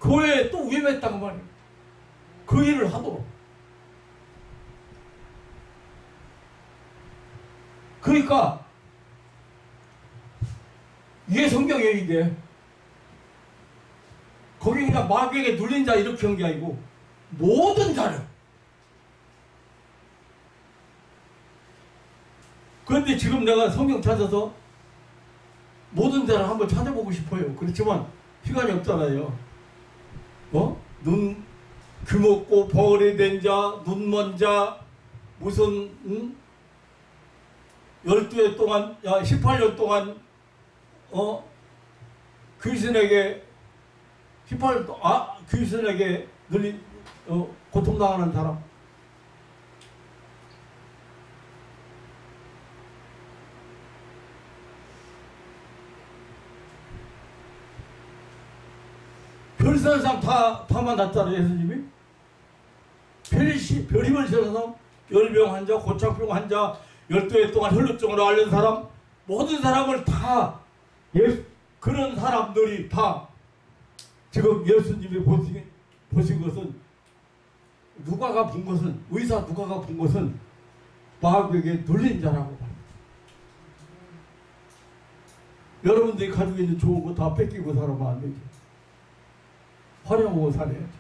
교회에 또 위임했다고 말이에요. 그 일을 하도록. 그러니까 이게 성경이에요. 이게 거기 그냥 마귀에게 눌린 자 이렇게 한 게 아니고 모든 자를. 그런데 지금 내가 성경 찾아서 모든 자를 한번 찾아보고 싶어요. 그렇지만 시간이 없잖아요. 눈 귀먹고 벙어리 된 자, 눈먼 자, 무슨 12해 동안 18년 동안 귀신에게 18년 동안 귀신에게 늘린 고통당하는 사람. 별세상 다 만났잖아요. 예수님이 별이별 세상 열병 환자, 고창병 환자, 12해 동안 혈루증으로 앓는 사람, 모든 사람을 다 그런 사람들이 다 지금 예수님이 보신 것은 누가가 본 것은 의사 누가가 본 것은 마귀에게 눌린 자라고 말합니다. 여러분들이 가지고 있는 좋은 거 다 뺏기고 살아면 안 되죠. 활용하고 살아야죠.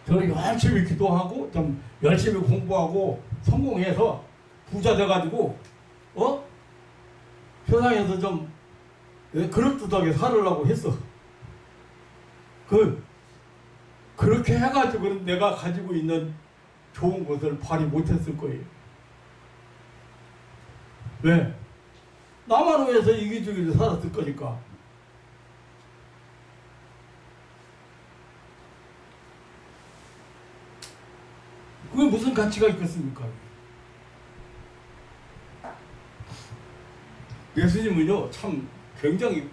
저는 열심히 기도하고 좀 열심히 공부하고 성공해서 부자 돼가지고 세상에서 좀 그릇듯하게 살으려고 했어. 그렇게 해가지고는 내가 가지고 있는 좋은 것을 발휘 못했을 거예요. 왜? 나만 위해서 이기주기를 살았을 거니까. 그게 무슨 가치가 있겠습니까? 예수님은요, 참 굉장히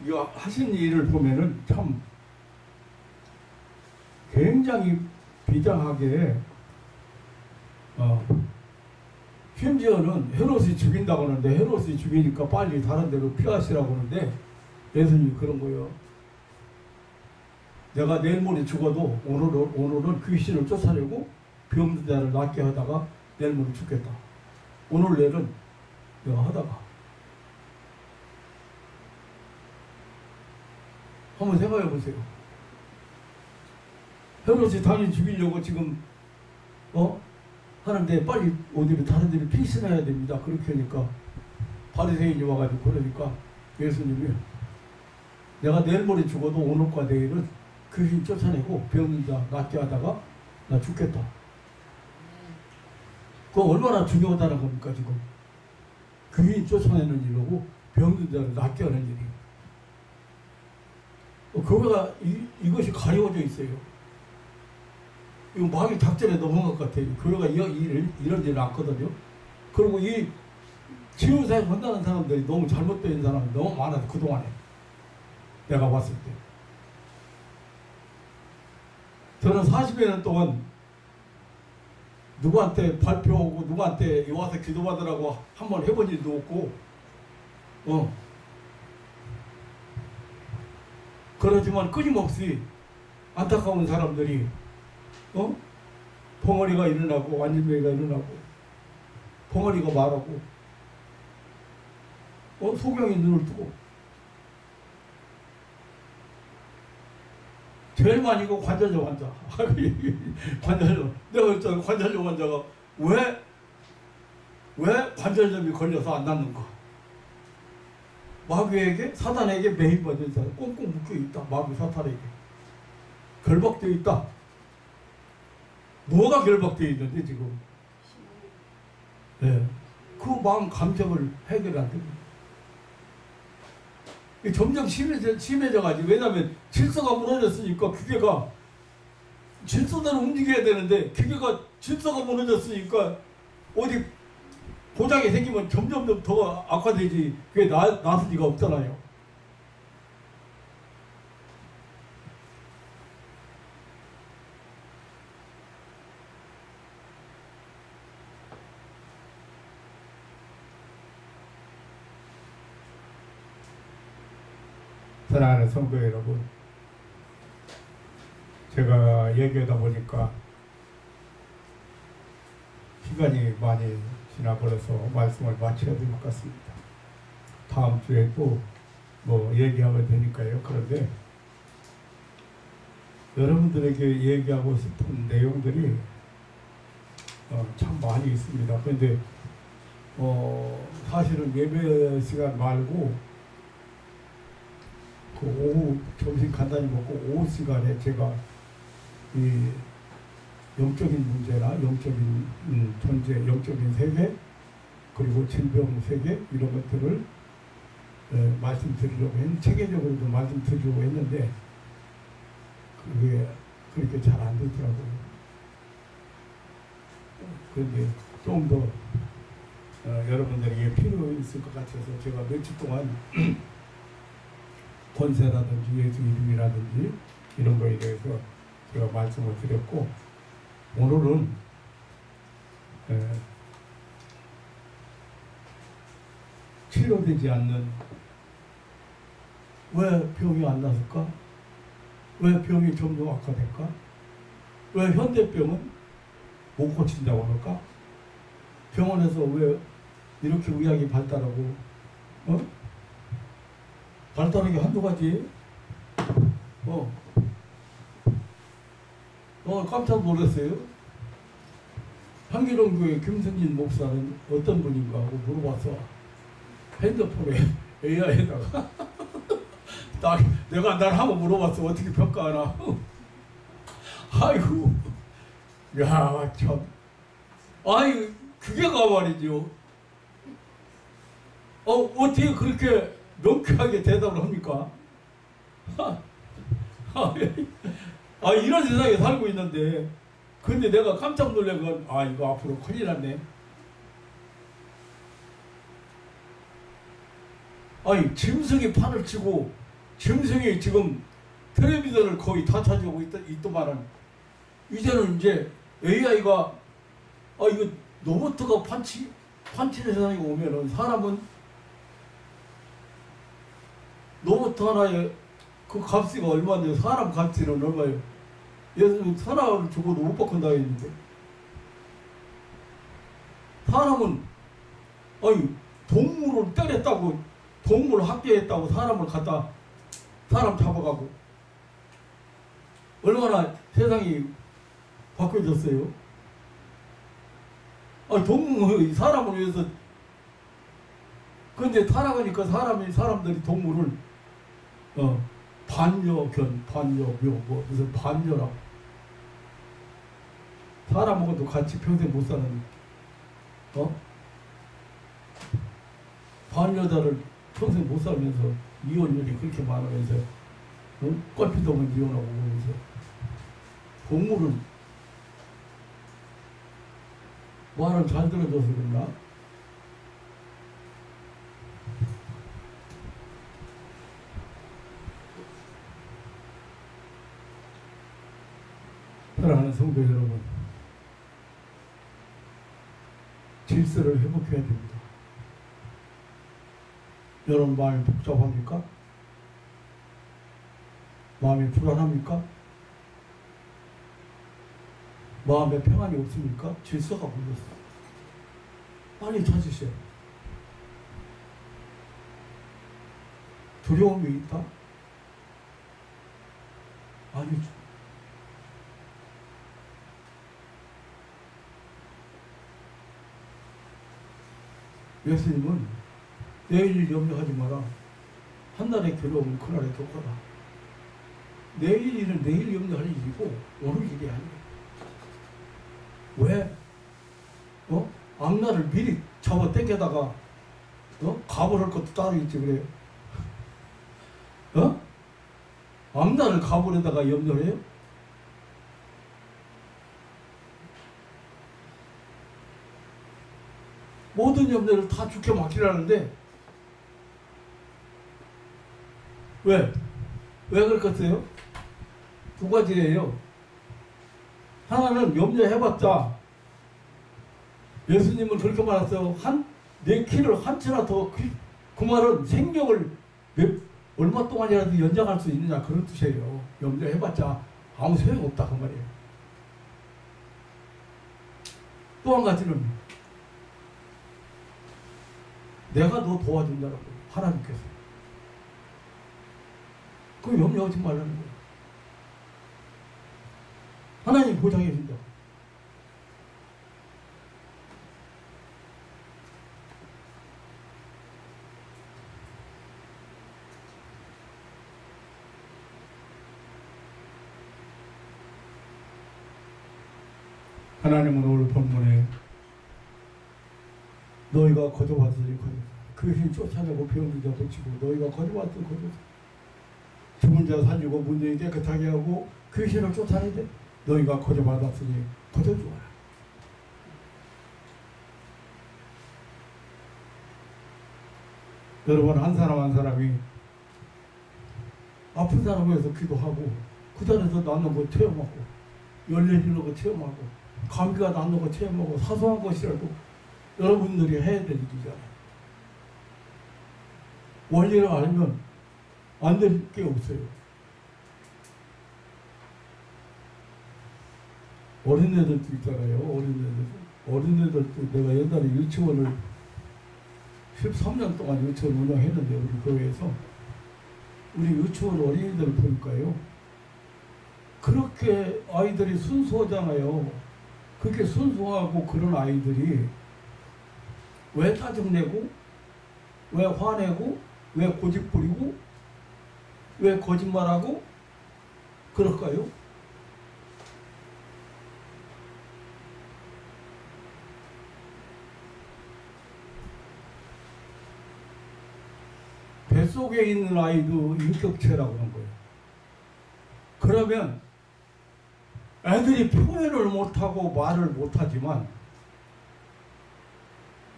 이거 하신 일을 보면은 참 굉장히 비장하게 심지어는 헤롯이 죽인다고 하는데 헤롯이 죽이니까 빨리 다른 데로 피하시라고 하는데 예수님이 그런 거예요. 내가 내일 모레 죽어도 오늘은 귀신을 쫓아내고 병든 자를 낫게 하다가 내일 모레 죽겠다. 오늘 내일은 내가 하다가 한번 생각해 보세요. 헤롯이 당연히 죽이려고 지금 하는데 빨리 어디로 다른 데로 피신해야 됩니다. 그렇게 하니까 바리새인이 와가지고 그러니까 예수님이 내가 내일 모레 죽어도 오늘과 내일은 귀신 쫓아내고 병든 자 낫게 하다가 나 죽겠다. 그거 얼마나 중요하다는 겁니까 지금. 귀신 쫓아내는 일이고 병든 자를 낫게 하는 일이. 그거가 이것이 가려져 있어요. 이거 마귀 작전에 넘어간 것 같아요. 교회가 이런 일을 안 거든요. 그리고 이 치유사역 한다는 사람들이 너무 잘못된 사람이 너무 많아서 그동안에 내가 봤을 때 저는 40여 년 동안 누구한테 발표하고 누구한테 와서 기도받으라고 한번 해본 일도 없고 그러지만 끊임없이 안타까운 사람들이 벙어리가 일어나고 완전매가 일어나고 벙어리가 말하고 소경이 눈을 뜨고 제일 많이 이거 관절염 환자 관절염 내가 했잖아. 관절염 환자가 왜 관절염이 걸려서 안 낫는가. 마귀에게 사단에게 매입받은 사람 꽁꽁 묶여있다. 마귀 사탄에게 결박되어 있다. 뭐가 결박되어 있는데 지금 그 마음 감정을 해결 안 됩니다. 점점 심해져가지고 왜냐하면 질서가 무너졌으니까 기계가 질서대로 움직여야 되는데 기계가 질서가 무너졌으니까 어디 고장이 생기면 점점 더 악화되지 그게 나을 리가 없잖아요. 사랑하는 성도 여러분, 제가 얘기하다 보니까 시간이 많이 지나버려서 말씀을 마쳐야 될 것 같습니다. 다음 주에 또 뭐 얘기하면 되니까요. 그런데 여러분들에게 얘기하고 싶은 내용들이 참 많이 있습니다. 그런데 사실은 예배 시간 말고 그 오후 점심 간단히 먹고 오후 시간에 제가 이 영적인 문제나 영적인 존재, 영적인 세계, 그리고 질병 세계 이런 것들을 말씀드리려고 했는데, 체계적으로도 말씀드리려고 했는데 그게 그렇게 잘 안 되더라고요. 그런데 좀 더 여러분들에게 필요 있을 것 같아서 제가 며칠 동안 권세라든지 예수 이름이라든지 이런 거에 대해서 제가 말씀을 드렸고, 오늘은 치료되지 않는, 왜 병이 안 났을까? 왜 병이 점점 악화될까? 왜 현대병은 못 고친다고 할까? 병원에서 왜 이렇게 의학이 발달하고 발달한 게 한두 가지? 깜짝 놀랐어요. 한기령교회 김승진 목사는 어떤 분인가 하고 물어봐서 핸드폰에 AI에다가 내가 날 한번 물어봤어. 어떻게 평가하나. 아이고, 야, 참. 아이, 그게 가만이죠. 어떻게 그렇게 명쾌하게 대답을 합니까? 이런 세상에 살고 있는데, 근데 내가 깜짝 놀란 건, 이거 앞으로 큰일 났네. 짐승이 판을 치고, 짐승이 지금 텔레비전을 거의 다 차지하고 있더만은, 이제는 이제 AI가, 이거 로봇가 판치는 세상에 오면은, 사람은 로봇 하나에 그 값이 얼마인데, 사람 값이는 얼마예요? 예수님 사람을 죽어도 못 바꾼다 했는데, 사람은 동물을 때렸다고, 동물 학대했다고 사람을 갖다 사람 잡아가고, 얼마나 세상이 바뀌어졌어요. 동물이 사람을 위해서, 근데 살아가니까 사람들이 동물을 반려견, 반려묘, 무슨 반려라고, 사람하고도 같이 평생 못 사는 반려자를 평생 못 살면서 이혼율이 그렇게 많으면서 꼴피도면 이혼하고 그러면서, 동물은 말을 잘 들어줘서 그런가? 사랑하는 성도 여러분, 질서를 회복해야 됩니다. 여러분 마음이 복잡합니까? 마음이 불안합니까? 마음에 평안이 없습니까? 질서가 걸렸어. 빨리 찾으세요. 두려움이 있다? 아니죠. 예수님은 내일 염려하지 마라. 한날의 괴로움은 그날의 덕하다. 내일 일은 내일 염려할 일이고 오늘 일이 아니에요. 왜? 앞날을 미리 잡아 당겨다가 가버릴 것도 따로 있지 그래요. 앞날을 가버리다가 염려를 해요? 모든 염려를 다 죽게 맡기라는데, 왜 그렇겠어요? 두 가지예요. 하나는 염려해봤자, 예수님은 그렇게 말했어요. 내 키를 한 채나 더, 그 말은 생명을 얼마 동안이라도 연장할 수 있느냐 그런 뜻이에요. 염려해봤자 아무 소용없다 그 말이에요. 또 한 가지는 내가 너 도와준다라고 하나님께서. 그 염려하지 말라는 거예요. 하나님 보장해 준다고. 하나님은 오늘 본문에 너희가 거저왔으니 그 힘 쫓아내고 병든 자 고치고 너희가 거저왔으니 거저 죽은 자 살리고 문제에 깨끗하게 하고 귀신을 쫓아내야 돼. 너희가 거저받았으니 거저주어라. 여러분 한 사람 한 사람이 아픈 사람을 위해서 기도하고 그 자리에서 낫는 거 체험하고 열내리는 거 체험하고 감기가 낫는 거 체험하고 사소한 것이라도 여러분들이 해야 될 일이잖아요. 원리를 알면 안 될 게 없어요. 어린애들도 있잖아요. 어린애들도 내가 옛날에 유치원을 13년 동안 유치원 운영했는데 우리 교회에서 우리 유치원 어린이들을 보니까요. 그렇게 아이들이 순수하잖아요. 그렇게 순수하고 그런 아이들이 왜 짜증내고 왜 화내고 왜 고집 부리고 왜 거짓말하고 그럴까요? 뱃속에 있는 아이도 인격체라고 하는 거예요. 그러면 애들이 표현을 못하고 말을 못하지만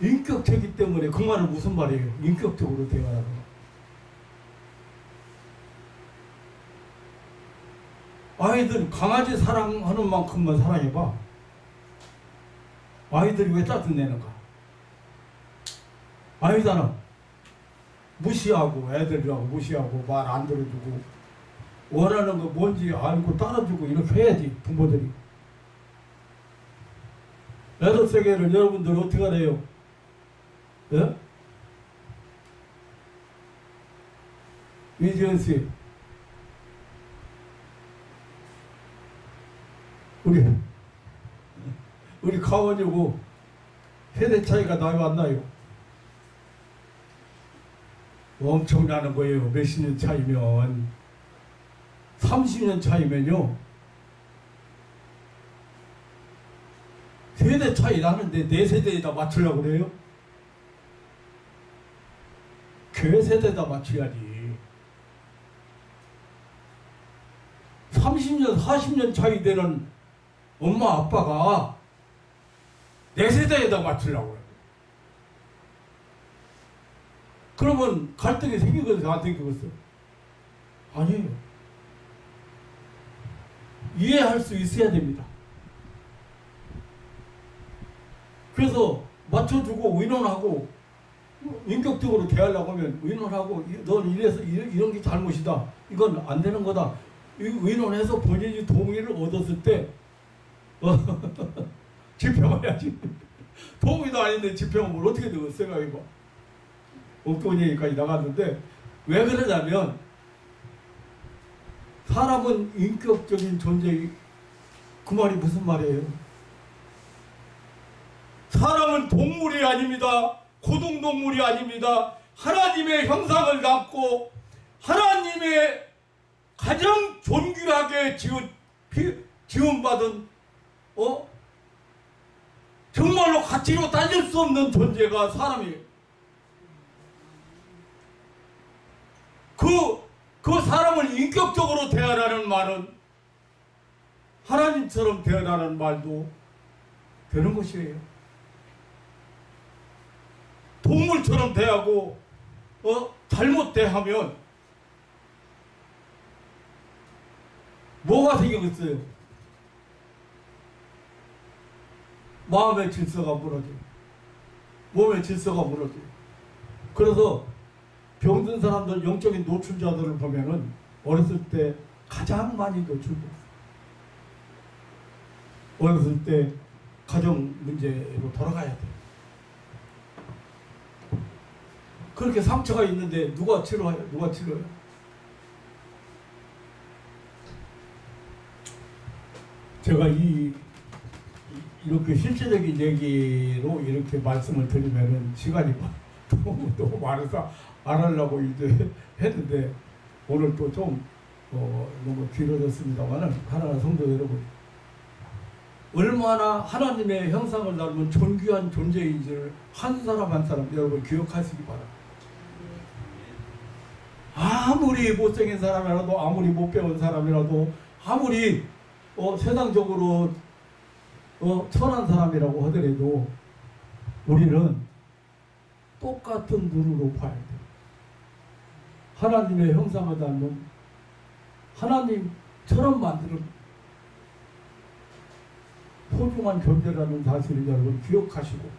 인격체이기 때문에 그 말은 무슨 말이에요? 인격적으로 대화하는 거. 아이들 강아지 사랑하는 만큼만 사랑해봐. 아이들이 왜 짜증내는가? 아이들은 무시하고 애들이라고 무시하고 말 안 들어주고 원하는 거 뭔지 알고 따라주고 이렇게 해야지 부모들이. 애들 세계를 여러분들 어떻게 하래요? 예? 이지은 씨, 우리 가원이고 세대 차이가 나요 안 나요? 엄청나는 거예요. 몇십 년 차이면 30년 차이면요 세대 차이 나는데 내 세대에다 맞추려고 그래요? 교회 세대에다 맞춰야지. 30년 40년 차이 되는 엄마 아빠가 내 세대에다 맞추려고 그래요. 그러면 갈등이 생기겠어요? 안 생기겠어요? 아니에요. 이해할 수 있어야 됩니다. 그래서 맞춰주고 의논하고 인격적으로 대하려고 하면 의논하고 넌 이래서 이런 게 잘못이다. 이건 안 되는 거다. 의논해서 본인이 동의를 얻었을 때 집행해야지. 동의도 아닌데 집행하면 어떻게 되고 생각해봐. 엉뚱한 얘기까지 나갔는데 왜 그러냐면 사람은 인격적인 존재. 그 말이 무슨 말이에요? 사람은 동물이 아닙니다. 고등동물이 아닙니다. 하나님의 형상을 갖고 하나님의 가장 존귀하게 지음받은 정말로 가치로 따질 수 없는 존재가 사람이에요. 그 사람을 인격적으로 대하라는 말은 하나님처럼 대하라는 말도 되는 것이에요. 동물처럼 대하고 잘못 대하면 뭐가 생기겠어요? 마음의 질서가 무너져요. 몸의 질서가 무너져요. 그래서 병든 사람들, 영적인 노출자들을 보면은 어렸을 때 가장 많이 노출됐어요. 어렸을 때 가정 문제로 돌아가야 돼요. 그렇게 상처가 있는데 누가 치료해요? 누가 치료해요? 제가 이렇게 실제적인 얘기로 이렇게 말씀을 드리면은 시간이 너무 많아서 안 하려고 이제 했는데 오늘 또 좀 너무 길어졌습니다만은 하나님 성도 여러분, 얼마나 하나님의 형상을 닮은 존귀한 존재인지를 한 사람 한 사람 여러분 기억하시기 바랍니다. 아무리 못생긴 사람이라도, 아무리 못 배운 사람이라도, 아무리 세상적으로 천한 사람이라고 하더라도 우리는 똑같은 눈으로 봐야 돼요. 하나님의 형상을 닮은 하나님처럼 만드는 소중한 존재라는 사실을 여러분 기억하시고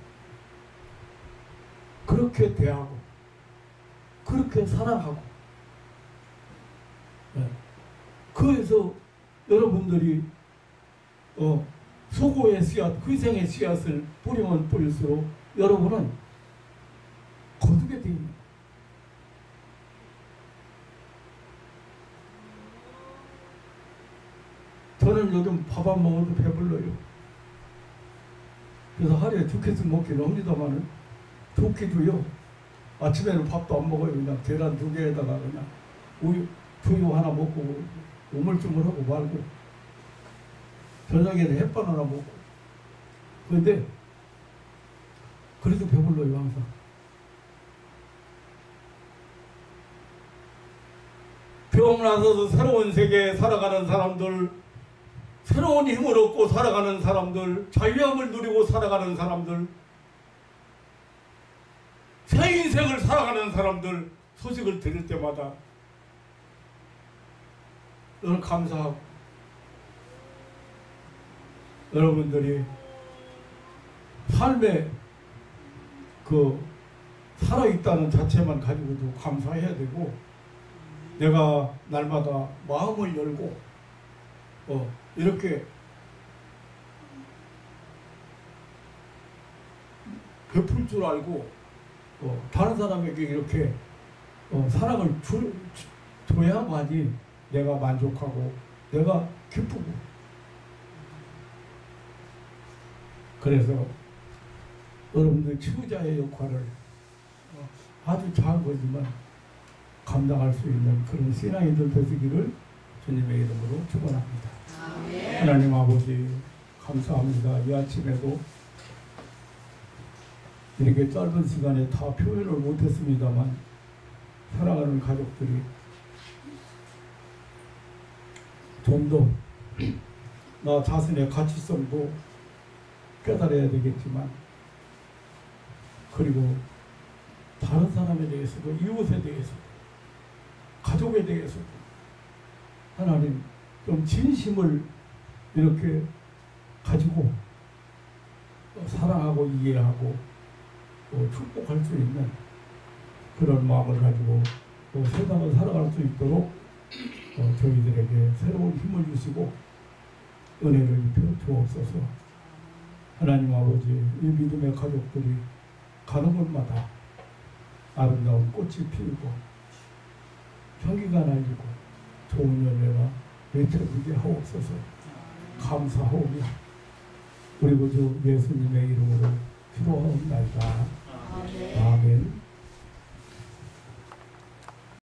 그렇게 대하고 그렇게 사랑하고, 그래서 여러분들이 수고의 씨앗, 희생의 씨앗을 뿌리면 뿌릴수록 여러분은 거두게 됩니다. 저는 요즘 밥 안 먹어도 배불러요. 그래서 하루에 2끼씩 먹기는 합니다만은 2끼도요. 아침에는 밥도 안 먹어요. 그냥 계란 2개에다가 그냥 두유 하나 먹고 우물쭈물하고 말고, 저녁에는 햇반 하나 먹고. 그런데 그래도 배불러요 항상. 병 나서도 새로운 세계에 살아가는 사람들, 새로운 힘을 얻고 살아가는 사람들, 자유함을 누리고 살아가는 사람들, 새 인생을 살아가는 사람들 소식을 들을 때마다 저는 감사하고, 여러분들이 삶에 살아있다는 자체만 가지고도 감사해야 되고, 내가 날마다 마음을 열고 이렇게 베풀 줄 알고 다른 사람에게 이렇게 사랑을 줘야만이 내가 만족하고 내가 기쁘고, 그래서 여러분들 치유자의 역할을 아주 작은 거지만 감당할 수 있는 그런 신앙인들 되시기를 주님의 이름으로 축원합니다. 하나님 아버지 감사합니다. 이 아침에도 이렇게 짧은 시간에 다 표현을 못했습니다만 사랑하는 가족들이 좀 더 나 자신의 가치성도 깨달아야 되겠지만, 그리고 다른 사람에 대해서도, 이웃에 대해서도, 가족에 대해서도 하나님 좀 진심을 이렇게 가지고 사랑하고 이해하고 축복할 수 있는 그런 마음을 가지고 세상을 살아갈 수 있도록 저희들에게 새로운 힘을 주시고 은혜를 입혀 주옵소서. 하나님 아버지, 이 믿음의 가족들이 가는 곳마다 아름다운 꽃이 피우고 향기가 날리고 좋은 열매가 맺혀지게 하옵소서. 감사하오며 우리 구주 예수님의 이름으로